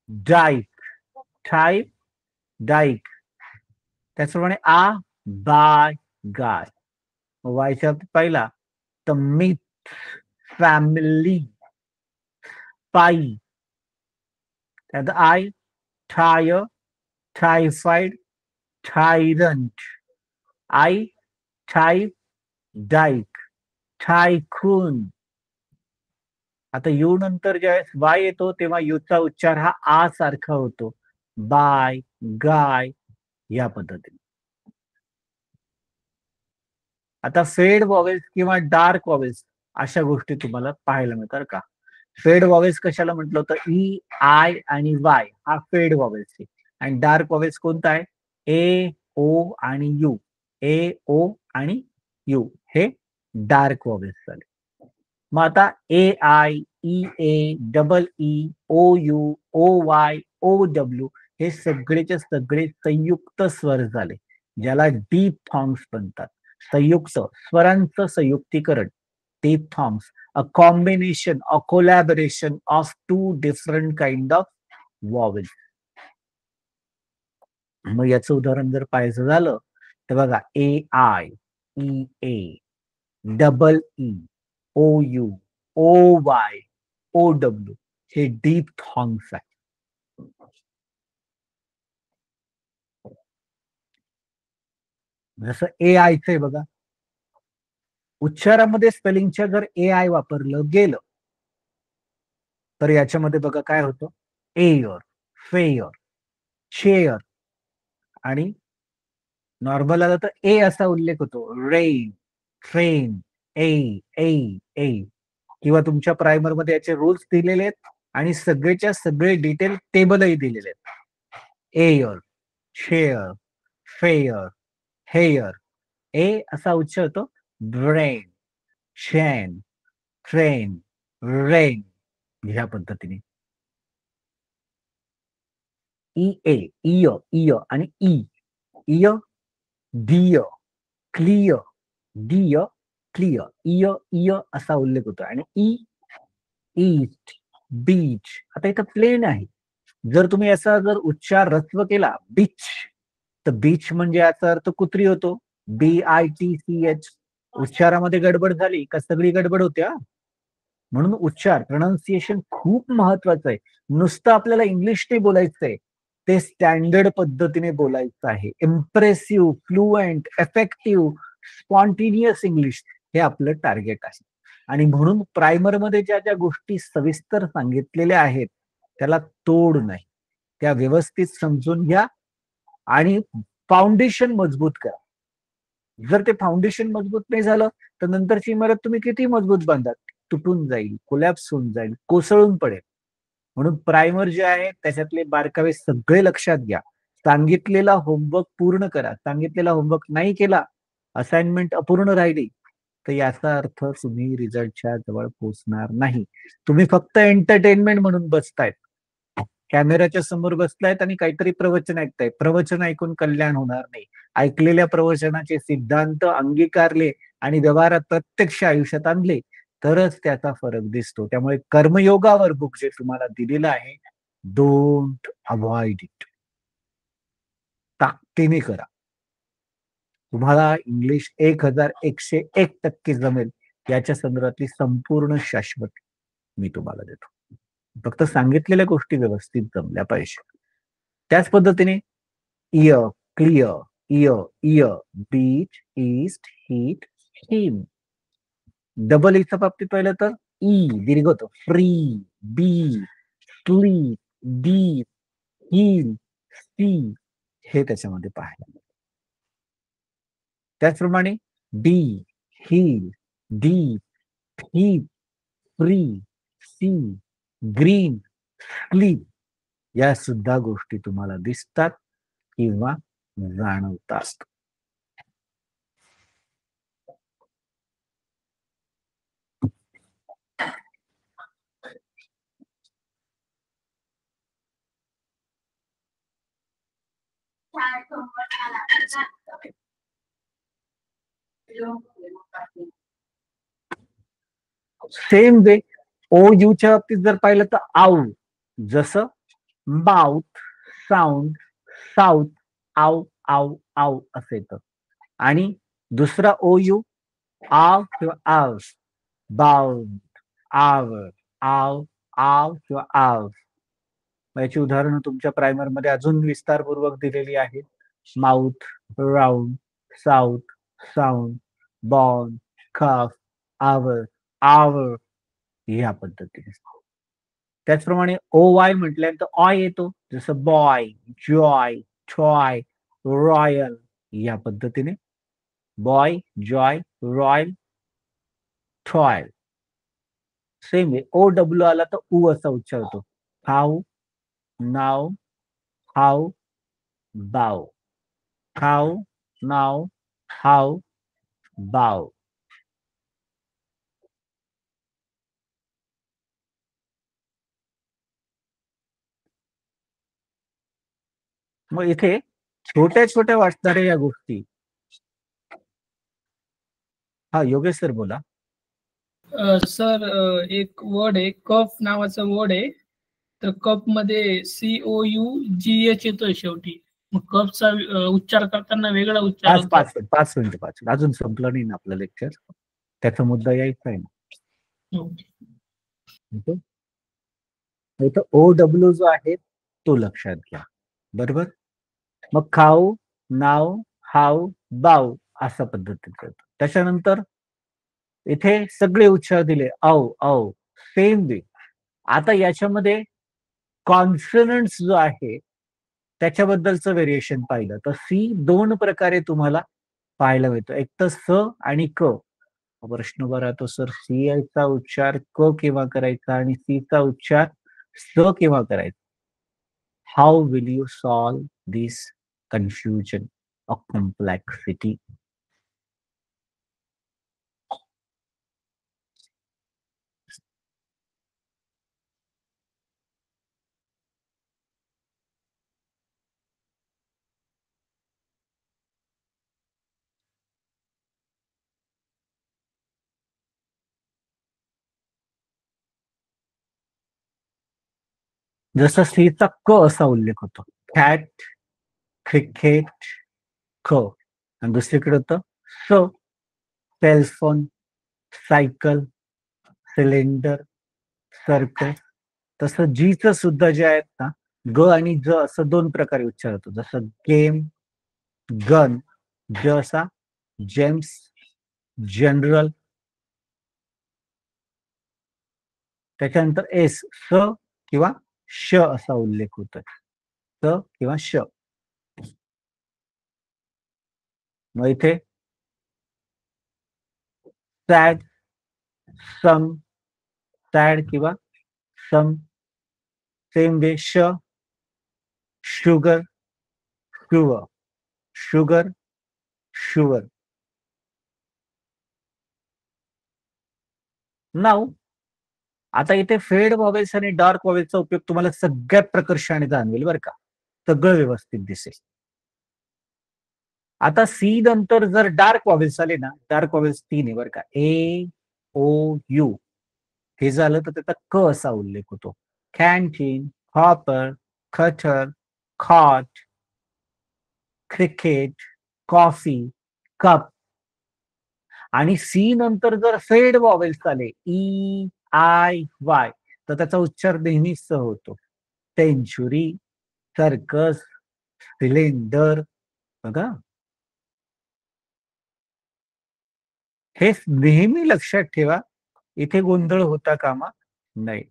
A: डाईक, टाईप, डाईक. त्याचप्रमाणे आ, बाय, गाय. वायच्या पहिला तर मिथ, फॅमिली, पाई. त्यात I, thigh, typhoid, tyrant, eye, type, dike, tycoon. आता यू नंतर ज्यावेळेस वाय येतो तेव्हा यूचा उच्चार हा आ सारखा होतो. बाय, गाय या पद्धतीने. आता फेड वॉवेल्स किंवा डार्क वॉवेल्स अशा गोष्टी तुम्हाला पाहायला मिळतात का. फेड वॉवेल्स कशाला म्हटलं होतं. ई, आय आणि वाय हा फेड वॉवेल्स आहे. आणि डार्क वॉवेल्स कोणता आहे. ए, ओ आणि यू. ए, ओ आणि यू हे डार्क वॉवेल्स झाले. मग आता A, I, E, A, double E, O, U, O, Y, O, W हे सगळेचे सगळे संयुक्त स्वर झाले, ज्याला डिफथॉंग्स बनतात. संयुक्त स्वरांचं संयुक्तीकरण, diphthongs, a combination, a collaboration of two different kind of vowels. मग याचं उदाहरण जर पाहायचं झालं तर बघा, A, I, E, A, double E, O, U, O, Y, O, W हे डिफथॉंग्स आहे. जसं ए आयचं आहे बघा, उच्चारामध्ये स्पेलिंगच्या जर ए आय वापरलं गेलं तर याच्यामध्ये बघा काय होतं. एयर, फेयर, चेअर आणि नॉर्मल आलं तर ए असा उल्लेख होतो. रेन, ट्रेन, ए, ए, ए. किंवा तुमच्या प्रायमर मध्ये याचे रूल्स दिलेले आहेत आणि सगळेच्या सगळे डिटेल टेबलही दिलेले आहेत. Air, chair, fair, hair. ए असा उच्चार होतो. ब्रेन, चॅन, ट्रेन, रेन ह्या पद्धतीने. ई, ए, इय, इय आणि ई. इय, डिय, क्लिय, डिय, क्लिय, इय, इय असा उल्लेख होतो. आणि ई, ईस्ट, बीच. आता इथं प्लेन आहे. जर तुम्ही याचा जर उच्चार रस्व केला बीच, तर बीच म्हणजे याचा अर्थ कुत्री होतो. BITCH. उच्चारामध्ये गडबड झाली का सगळी गडबड होते. म्हणून उच्चार प्रोनाऊन्सिएशन खूप महत्वाचं आहे. नुसतं आपल्याला इंग्लिश नाही बोलायचंय, ते स्टँडर्ड पद्धतीने बोलायचं आहे. इम्प्रेसिव्ह, फ्लुएंट, इफेक्टिव्ह, स्पॉन्टिनियस इंग्लिश हे आपलं टार्गेट आहे. आणि म्हणून प्रायमरमध्ये ज्या ज्या गोष्टी सविस्तर सांगितलेल्या आहेत त्याला तोड नाही, त्या व्यवस्थित समजून घ्या आणि फाउंडेशन मजबूत करा. जर ते फाउंडेशन मजबूत नाही झालं तर नंतरची इमारत तुम्ही किती मजबूत बांधा, तुटून जाईल, कोलॅप्स होऊन जाईल, कोसळून पडेल. म्हणून प्रायमर जे आहे त्याच्यातले बारकावे सगळे लक्षात घ्या. सांगितलेला होमवर्क पूर्ण करा. सांगितलेला होमवर्क नाही केला, असाइनमेंट अपूर्ण राहिली, तर याचा अर्थ तुम्ही रिझल्टच्या जवळ पोहोचणार नाही. तुम्ही फक्त एंटरटेनमेंट म्हणून बसतायत, कॅमेऱ्याच्या समोर बसलायत आणि काहीतरी प्रवचन ऐकतायत. प्रवचन ऐकून कल्याण होणार नाही. ऐकलेल्या प्रवचनाचे सिद्धांत अंगीकारले आणि व्यवहारात प्रत्यक्ष आयुष्यात आणले तरच त्याचा फरक दिसतो. त्यामुळे कर्मयोगावर बुक जे तुम्हाला दिलेलं आहे, डोंट अवॉइड इट. ताकदीने करा. तुम्हाला इंग्लिश 1101% जमेल याच्या संदर्भातली संपूर्ण शाश्वती मी तुम्हाला देतो. फक्त सांगितलेल्या गोष्टी व्यवस्थित जमल्या पाहिजे. त्याच पद्धतीने ear, clear, ear, ear, beach, east, heat, him. Double ईच्या बाबतीत पाहिलं तर ई दीर्घ होतो, free, bee, sleep, deep, heel, sea हे त्याच्यामध्ये पाहायला मिळतं. त्याचप्रमाणे D, heel, deep, heap, free, see, green, sleep या सुद्धा गोष्टी तुम्हाला दिसतात किंवा जाणवतात. सेम वे ओ यूच्या बाबतीत जर पाहिलं तर आऊ, जसं माउथ, साऊंड, साऊथ, आव, आव, आव असं येतं. आणि दुसरा ओ यू आव किंवा आव, बाउंड, आव, आव, आव किंवा आव. याची उदाहरणं तुमच्या प्रायमर मध्ये अजून विस्तारपूर्वक दिलेली आहेत. Mouth, round, south, sound, born, cough, our, our या पद्धतीने. त्याचप्रमाणे ओ वाय म्हटल्यानंतर ऑय येतो, जसं बॉय, जॉय, टॉय, रॉयल या पद्धतीने. Boy, joy, royal, toy. Same way O W आला तर उ असा उच्चार होतो. How, now, how, bow. How, now, how, bow. मग इथे छोट्या छोट्या वाटणाऱ्या या गोष्टी. हा योगेश सर बोला.
D: सर एक वर्ड आहे, कफ नावाचा वर्ड आहे. तर कप मध्ये COUGH येतोय शेवटी. मग कपचा उच्चार करताना वेगळा उच्चार
A: पाच
D: होतो.
A: पाच पाच मिनिटं पाच मिनिट अजून संपलं नाही ना आपलं लेक्चर. त्याचा मुद्दा यायचा आहे ना.
D: ओके.
A: इथं ओ डब्ल्यू जो आहे तो लक्षात घ्या. बरोबर. मग खाऊ, नाव, हाव, बाव अशा पद्धतीने करतो. त्याच्यानंतर इथे सगळे उच्चार दिले, औ औ. सेम वे आता याच्यामध्ये कॉन्सनंट्स जो आहे त्याच्याबद्दलचं व्हेरिएशन पाहिलं तर सी दोन प्रकारे तुम्हाला पाहायला मिळतो. एक तर स आणि क. प्रश्न उभा राहतो, सर सी चा उच्चार क केव्हा करायचा आणि सी चा उच्चार स केव्हा करायचा? How will you solve this confusion of complexity? जसं सीचा क असा उल्लेख होतो, कॅट, क्रिकेट, क. आणि दुसरीकडे होतं स, सेलफोन, सायकल, सिलेंडर, सर्कल. तसं जीचं सुद्धा जे आहेत ना, ग आणि ज असं दोन प्रकारे उच्चार होतो. जसं गेम, गन, ज असा जेम्स, जनरल. त्याच्यानंतर एस, स किंवा श असा उल्लेख होतोय. स किंवा श. मग इथे सॅड, सम, सॅड किंवा सम. सेम वे श, शुगर, शुअर, शुगर, शुअर. नाव आता इथे फेड व्हॉवेल्स आणि डार्क व्हॉवेल्सचा उपयोग तुम्हाला सगळ्यात प्रकर्षाने जाणवेल बरं का. सगळं व्यवस्थित दिसेल. आता सी नंतर जर डार्क व्हॉवेल्स आले ना, डार्क व्हॉवेल्स 3 आहे बरं का. ए, ओ, यू. हे झालं तर त्याचा क असा उल्लेख होतो. कॅन्टीन, हॉपर, खटर, खॉट, क्रिकेट, कॉफी, कप. आणि सी नंतर जर फेड व्हॉवेल्स आले ई, आय, वाय, तर त्याचा उच्चार नेहमीच स होतो. Century, circus, cylinder. बघा, हे नेहमी लक्षात ठेवा. इथे गोंधळ होता कामा नाही.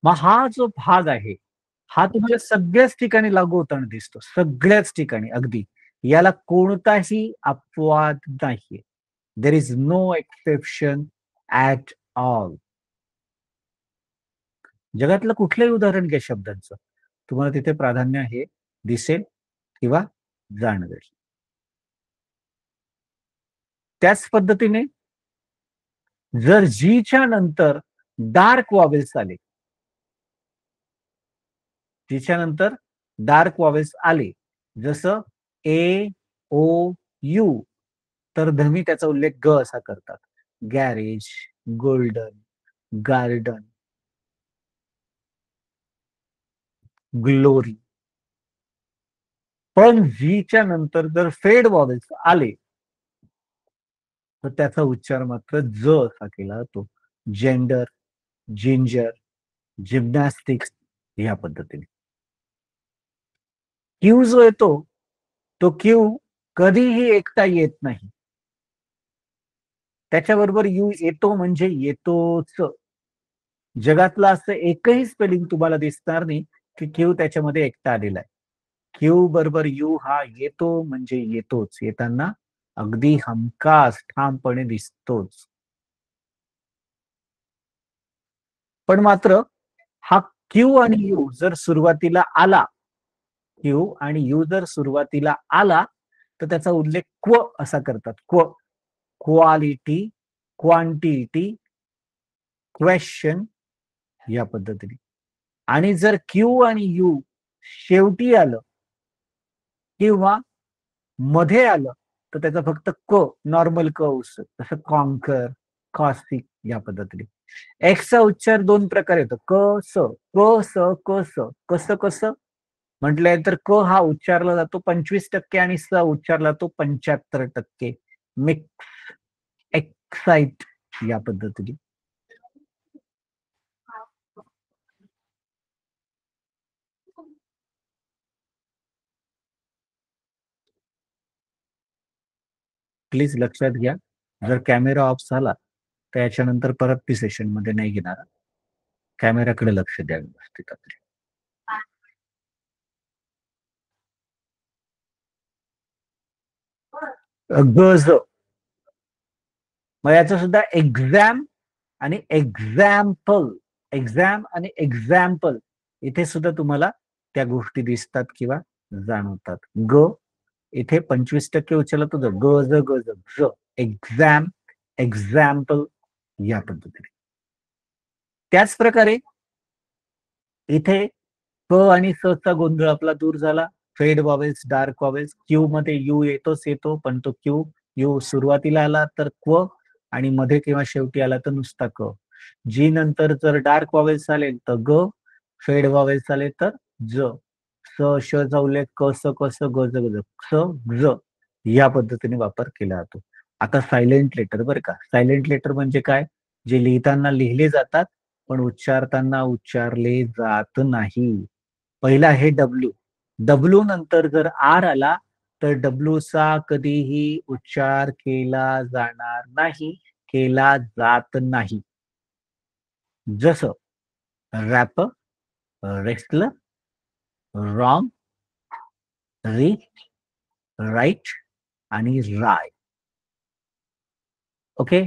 A: मग हा जो भाग आहे, हा तुम्हाला सगळ्याच ठिकाणी लागू होताना दिसतो. सगळ्याच ठिकाणी अगदी. याला कोणताही अपवाद नाहीये. There is no exception at all. जगातलं कुठलंही उदाहरण घ्या शब्दांचं, तुम्हाला तिथे प्राधान्य हे दिसेल किंवा जाणवेल. त्याच पद्धतीने जर जीच्या नंतर डार्क व्हॉवेल्स आले, जीच्या नंतर डार्क व्हॉवेल्स आले, जसं ए, ओ, यू, तर धमी त्याचा उल्लेख ग असा करतात. Garage, golden, garden, glory. पण जीच्या नंतर जर फेड व्हॉवेल्स आले, तर त्याचा उच्चार मात्र ज असा केला जातो. जेंडर, जिंजर, जिम्नॅस्टिक्स या पद्धतीने. क्यू जो येतो, तो क्यू कधीही एकटा येत नाही. त्याच्याबरोबर यू येतो म्हणजे येतोच. जगातलं असं एकही स्पेलिंग तुम्हाला दिसणार नाही की क्यू त्याच्यामध्ये एकटा आलेला आहे. क्यू बरोबर यू हा येतो म्हणजे येतोच. येताना अगदी हमखास ठामपणे दिसतोच. पण मात्र हा क्यू आणि यू जर सुरुवातीला आला, क्यू आणि यू जर सुरुवातीला आला, तर त्याचा उल्लेख क्व असा करतात. क्व, क्वालिटी, क्वांटिटी, क्वेश्चन या पद्धतीने. आणि जर क्यू आणि यू शेवटी आलं किंवा मध्ये आलं, तर त्याचा फक्त क, नॉर्मल क उसत. जसं कॉन्कर, कॉस्टिक या पद्धतीने. एक्सचा उच्चार दोन प्रकारे येतो. क स, क स, क स. कसं कसं म्हटलंय तर क हा उच्चारला जातो 25% आणि स उच्चारला जातो 75%. मिक्स, एक्साइट या पद्धतीने. प्लीज लक्षात घ्या, जर कॅमेरा ऑफ झाला तर याच्यानंतर परत ती सेशन मध्ये नाही घेणार. कॅमेराकडे लक्ष द्या व्यवस्थित. गज, मग याचं सुद्धा एक्झाम आणि एक्झाम्पल. एक्झाम आणि एक्झाम्पल इथे सुद्धा तुम्हाला त्या गोष्टी दिसतात किंवा जाणवतात. ग इथे 25% उचलला तो ग ज ग ज. एक्झाम, एक्झाम्पल या पद्धतीने. त्याच प्रकारे इथे क आणि स चा गोंधळ आपला दूर झाला. फेड वॉवेल्स, डार्क वॉवेल्स. क्यू मध्ये यू येतो, पण तो क्यू यू सुरुवातीला आला तर क्व आणि मध्ये किंवा शेवटी आला तर नुसता क. जी नंतर जर डार्क वॉवेल्स आले तर ग, फेड वॉवेल्स आले तर ज. स श चा उल्लेख क स क स ग ज ग ज, स ज या पद्धतीने वापर केला जातो. आता सायलेंट लेटर बरं का. सायलेंट लेटर म्हणजे काय? जे लिहिताना लिहिले जातात पण उच्चारताना उच्चारले जात नाही. पहिला आहे डब्ल्यू. डब्ल्यू नंतर जर आर आला तर डब्ल्यू चा कधीही उच्चार केला जाणार नाही, केला जात नाही. जसं rapper, wrestler, wrong, rich, right आणि राय. ओके.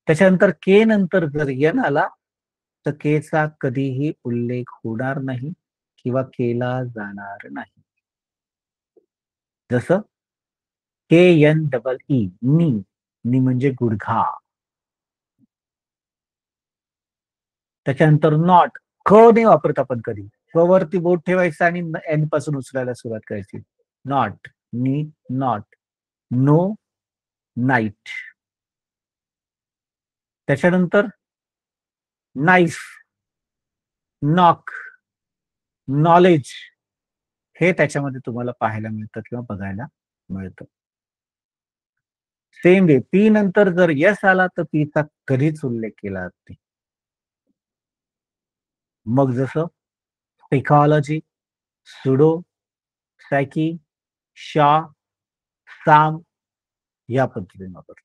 A: त्याच्यानंतर के नंतर जर यन आला तर के चा कधीही उल्लेख होणार नाही किंवा केला जाणार नाही. जसं के एन डबल ई, नी. नी म्हणजे गुडघा. त्याच्यानंतर नॉट, क नाही वापरत आपण कधी. क वरती बोट ठेवायचं आणि एन पासून उचलायला सुरुवात करायची. Knot, knee, knot. Know, knight. त्याच्यानंतर नाईफ, नॉक, नॉलेज हे त्याच्यामध्ये तुम्हाला पाहायला मिळतं किंवा बघायला मिळतं. सेम वे पी नंतर जर यस आला तर पीचा कधीच उल्लेख केला जात नाही. मग जसं सायकॉलॉजी, सुडो, सायकी, शा, साम या पद्धतीने वापरतो.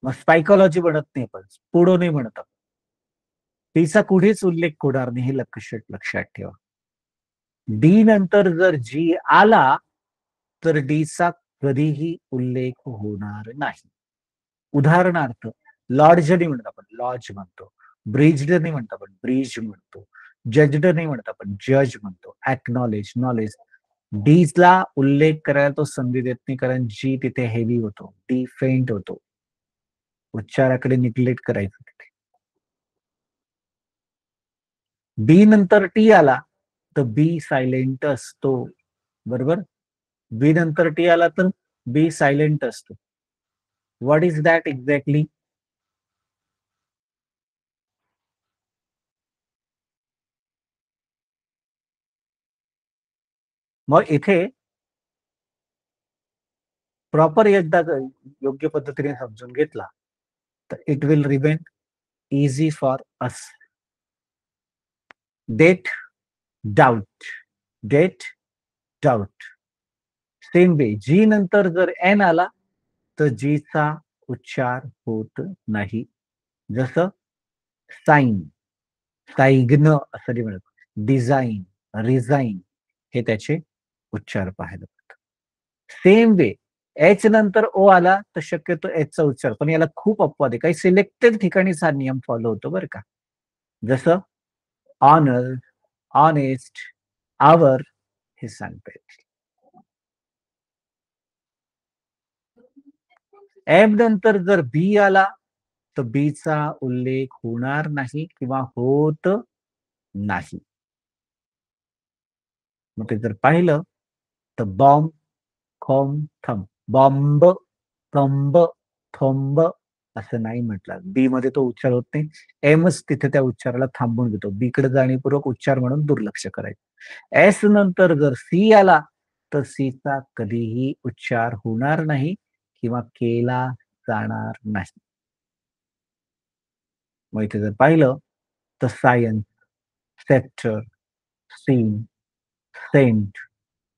A: मग सायकॉलॉजी म्हणत नाही पण पुढो नाही म्हणत आपण. पीचा कुठेच उल्लेख होणार नाही हे लक्षात ठेवा. डी नंतर जर जी आला तर डी चा कधीही उल्लेख होणार नाही. उदाहरणार्थ लॉड्ज नाही म्हणत आपण, लॉज म्हणतो. ब्रिज्ड नाही म्हणत आपण, ब्रिज म्हणतो. जज्ड नाही म्हणत आपण, जज म्हणतो. ऍक्नॉलेज, नॉलेज. डी ला उल्लेख करायला तो संधी देत नाही कारण जी तिथे हेवी होतो, डी फेंट होतो. उच्चाराकडे निग्लेक्ट करायचं तिथे. बी नंतर टी आला तर बी सायलेंट असतो. बरोबर. बी नंतर टी आला तर बी सायलेंट असतो. What is that exactly? मग इथे प्रॉपर एकदा योग्य पद्धतीने समजून घेतला तर it will remain easy for us. Debt, doubt, debt, doubt. Same way G नंतर जर एन आला तर जी चा उच्चार होत नाही. जसं साईन, साईग्न असं नाही म्हणत. डिझाईन, रिझाईन हे त्याचे उच्चार पाहायला मिळतात. सेम वे एच नंतर ओ आला तर शक्यतो एच चा उच्चार, पण याला खूप अपवाद आहे. काही सिलेक्टेड ठिकाणीच हा नियम फॉलो होतो बरं का. जसं ऑनर, ऑनेस्ट, आवर हे सांगता येईल. एम नंतर जर बी आला तर बी चा उल्लेख होणार नाही किंवा होत नाही. मग ते जर पाहिलं तर bomb, comb, thumb. Bomb, thumb, thumb असं नाही म्हटलं. बी मध्ये तो उच्चार होत नाही. एमच तिथे त्या उच्चाराला थांबून घेतो. बी कडे जाणीवपूर्वक उच्चार म्हणून दुर्लक्ष करायचं. एस नंतर जर सी आला तर सी चा कधीही उच्चार होणार नाही किंवा केला जाणार नाही. मग इथे जर पाहिलं तर सायन्स, सेक्टर, सीन, सेंट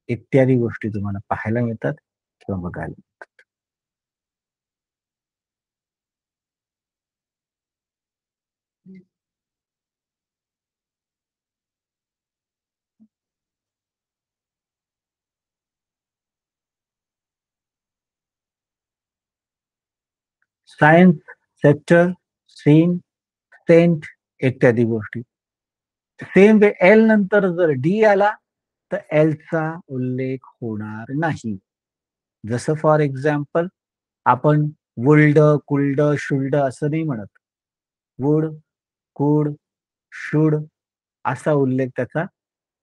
A: इत्यादी गोष्टी तुम्हाला पाहायला मिळतात किंवा बघायला मिळतात. सायन्स, सेक्टर, सीन, सेंट इत्यादी गोष्टी. सेम वे एल नंतर जर डी आला तर एल चा उल्लेख होणार नाही. जसं फॉर एक्झाम्पल आपण वुल्ड, कुल्ड, शुल्ड असं नाही म्हणत. वुड, कुड, शुड, असा उल्लेख त्याचा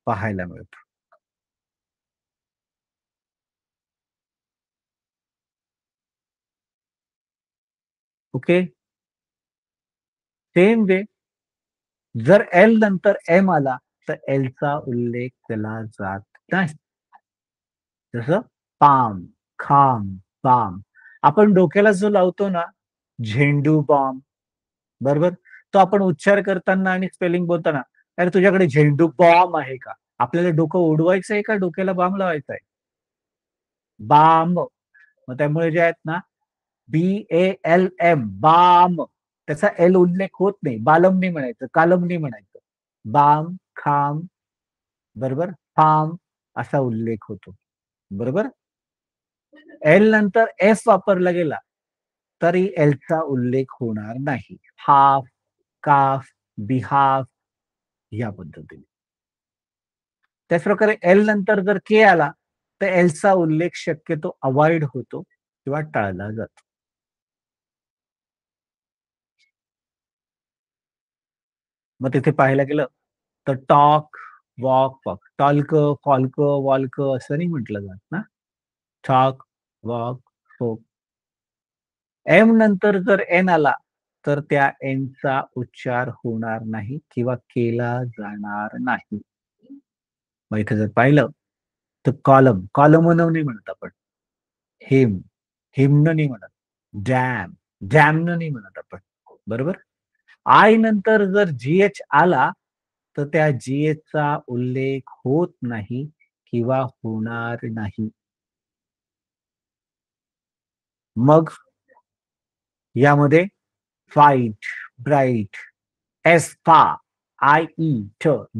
A: पाहायला मिळतो. ओके, सेम वे जर एल नंतर एम आला तर एलचा उल्लेख केला जात नाही. जसं पाम, खाम, बाम. आपण डोक्याला जो लावतो ना झेंडू बॉम्ब, बरोबर, तो आपण उच्चार करताना आणि स्पेलिंग बोलताना अरे तुझ्याकडे झेंडू बॉम्ब आहे का, आपल्याला डोकं उडवायचं आहे का डोक्याला बाम लावायचा आहे? बाम. मग त्यामुळे जे आहेत ना BALM बाम, त्याचा एल उल्लेख होत नाही. बालम नाही म्हणायचं, कालम नाही म्हणायचं. बाम, खाम, बरोबर, फाम असा उल्लेख होतो. बरोबर. एल नंतर एफ वापरला गेला तरी एलचा उल्लेख होणार नाही. हाफ, काफ, बिहाफ या पद्धतीने. त्याचप्रकारे एल नंतर जर के आला तर एलचा उल्लेख शक्यतो अवॉइड होतो किंवा टाळला जातो. मग तिथे पाहायला गेलं तर talk, walk, walk, talk, folk, walk असं नाही म्हटलं जात ना. Talk, walk, folk. एम नंतर जर एन आला तर त्या एनचा उच्चार होणार नाही किंवा केला जाणार नाही. मग इथे जर पाहिलं तर कॉलम, कॉलमन नाही म्हणत आपण. हिम, हिमन नाही म्हणत. डॅम, डॅमन नाही म्हणत आपण. बरोबर. आय नंतर जर GH आला तर त्या GH चा उल्लेख होत नाही किंवा होणार नाही. मग यामध्ये फाईट, ब्राईट, एस्पा, IE,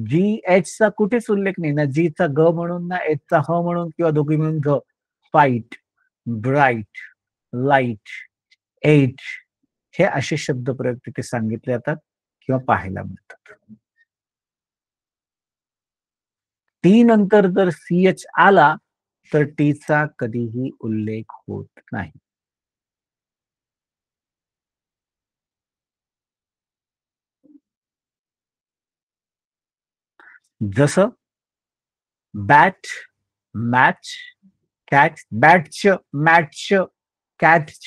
A: GH चा कुठेच उल्लेख नाही ना. जी चा ग म्हणून ना एच चा ह म्हणून किंवा दोघी म्हणून घ. फाईट, ब्राईट, लाईट, एट हे असे शब्दप्रयोग तिथे सांगितले जातात किंवा पाहायला मिळतात. टी नंतर जर CH आला तर टीचा कधीही उल्लेख होत नाही. जसं bat, match, cat, batch, match, catch,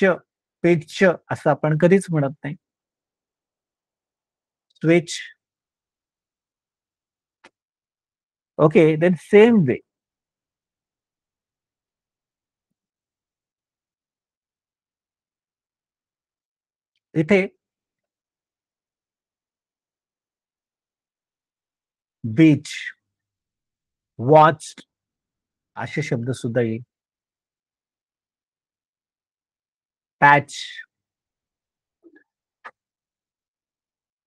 A: patch असं आपण कधीच म्हणत नाही. Switch. Okay, then same way इथे बीच, वॉच असे शब्द सुद्धा येईल. पॅच.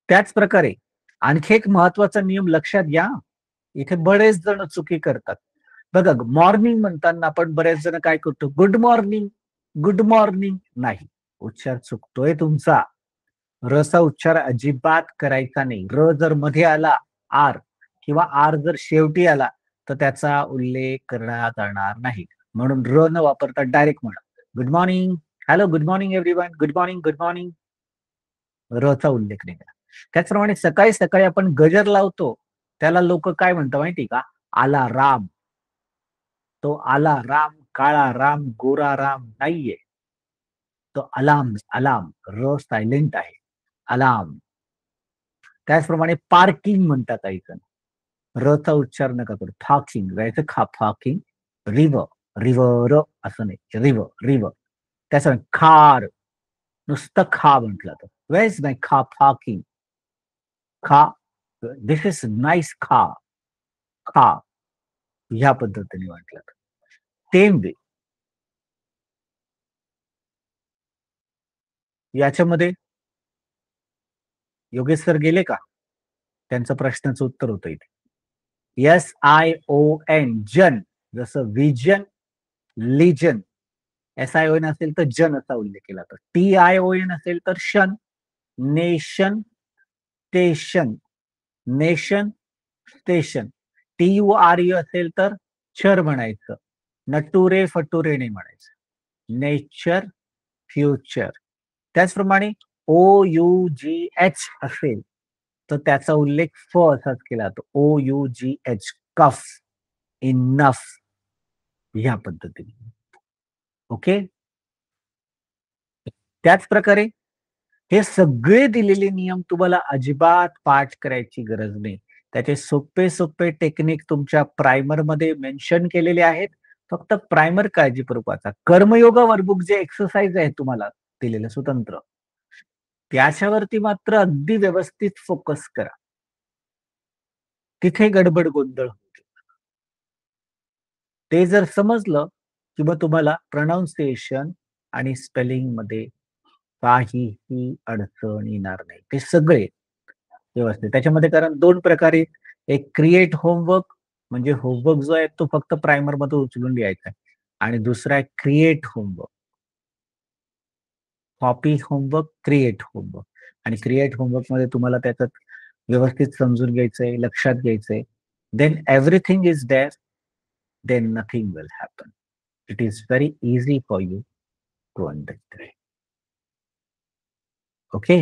A: त्याच प्रकारे आणखी एक महत्वाचा नियम लक्षात घ्या. इथे बरेच जण चुकी करतात. बघा, मॉर्निंग म्हणताना आपण बरेच जण काय करतो, गुड मॉर्निंग, गुड मॉर्निंग. नाही, उच्चार चुकतोय तुमचा. रचा उच्चार अजिबात करायचा नाही. र जर मध्ये आला आर किंवा आर जर शेवटी आला तर त्याचा उल्लेख करण्यात जाणार नाही. म्हणून र न वापरता डायरेक्ट म्हणा good morning, hello, good morning everyone, good morning, good morning. रचा उल्लेख नाही करा. त्याचप्रमाणे सकाळी सकाळी आपण गजर लावतो त्याला लोक काय म्हणतात माहिती का, आला राम. तो आला राम, काळा राम, गोरा राम नाहीये. तो अलार्म, अलार्म, र सायलेंट आहे. अलार्म. त्याचप्रमाणे पार्किंग म्हणतात काही जण. रचा उच्चार नका करू. फाकिंग राहायचं, खा, फाकिंग. रिव्हर, रिव्हर असं नाही, रिव्हर, रिव्हर. त्याचप्रमाणे खार, नुसतं खा म्हटलं तर वेज नाही, खा, फाकिंग, खा, दिस इज नाईस, खा, खा ह्या पद्धतीने म्हटलं. सेम वे याच्यामध्ये योगेश सर गेले का? त्यांचं प्रश्नाचं उत्तर होतं इथे. SION, जन. जसं विजन, लिजन. SION असेल तर जन असा उल्लेख केला तर. TION असेल तर शन, nation, station, nation, station. TURE असेल तर चर म्हणायचं. नटुरे फटुरे नाही म्हणायचं. Nature, future. त्याचप्रमाणे OUGH असेल तर त्याचा उल्लेख फ असाच केला जातो. OUGH, कफ, इनफ, ह्या पद्धतीने. ओके. त्याच प्रकारे हे सगळे दिलेले नियम तुम्हाला अजिबात पाठ करायची गरज नाही. त्याचे सोपे सोपे टेक्निक तुमच्या प्रायमर मध्ये मेन्शन केलेले आहेत. फक्त प्रायमर काळजीपूर्वक वाचा. कर्मयोगा वर्कबुक जे एक्सरसाइज आहे तुम्हाला दिलेलं स्वतंत्र, त्याच्यावरती मात्र अगदी व्यवस्थित फोकस करा. तिथे गडबड गोंधळ होते. ते जर समजलं की मग तुम्हाला प्रोनाउन्सिएशन आणि स्पेलिंग मध्ये काहीही अडचण येणार नाही. ते सगळे व्यवस्थित. त्याच्यामध्ये कारण 2 प्रकारे, एक क्रिएट होमवर्क, म्हणजे होमवर्क जो आहे तो फक्त प्रायमर मध्ये उचलून लिहायचा आहे, आणि दुसरा आहे create homework, copy homework, create homework. आणि क्रिएट होमवर्क मध्ये तुम्हाला त्याच्यात व्यवस्थित समजून घ्यायचंय, लक्षात घ्यायचंय. Then everything is there, then nothing will happen. It is very easy for you to understand. Okay.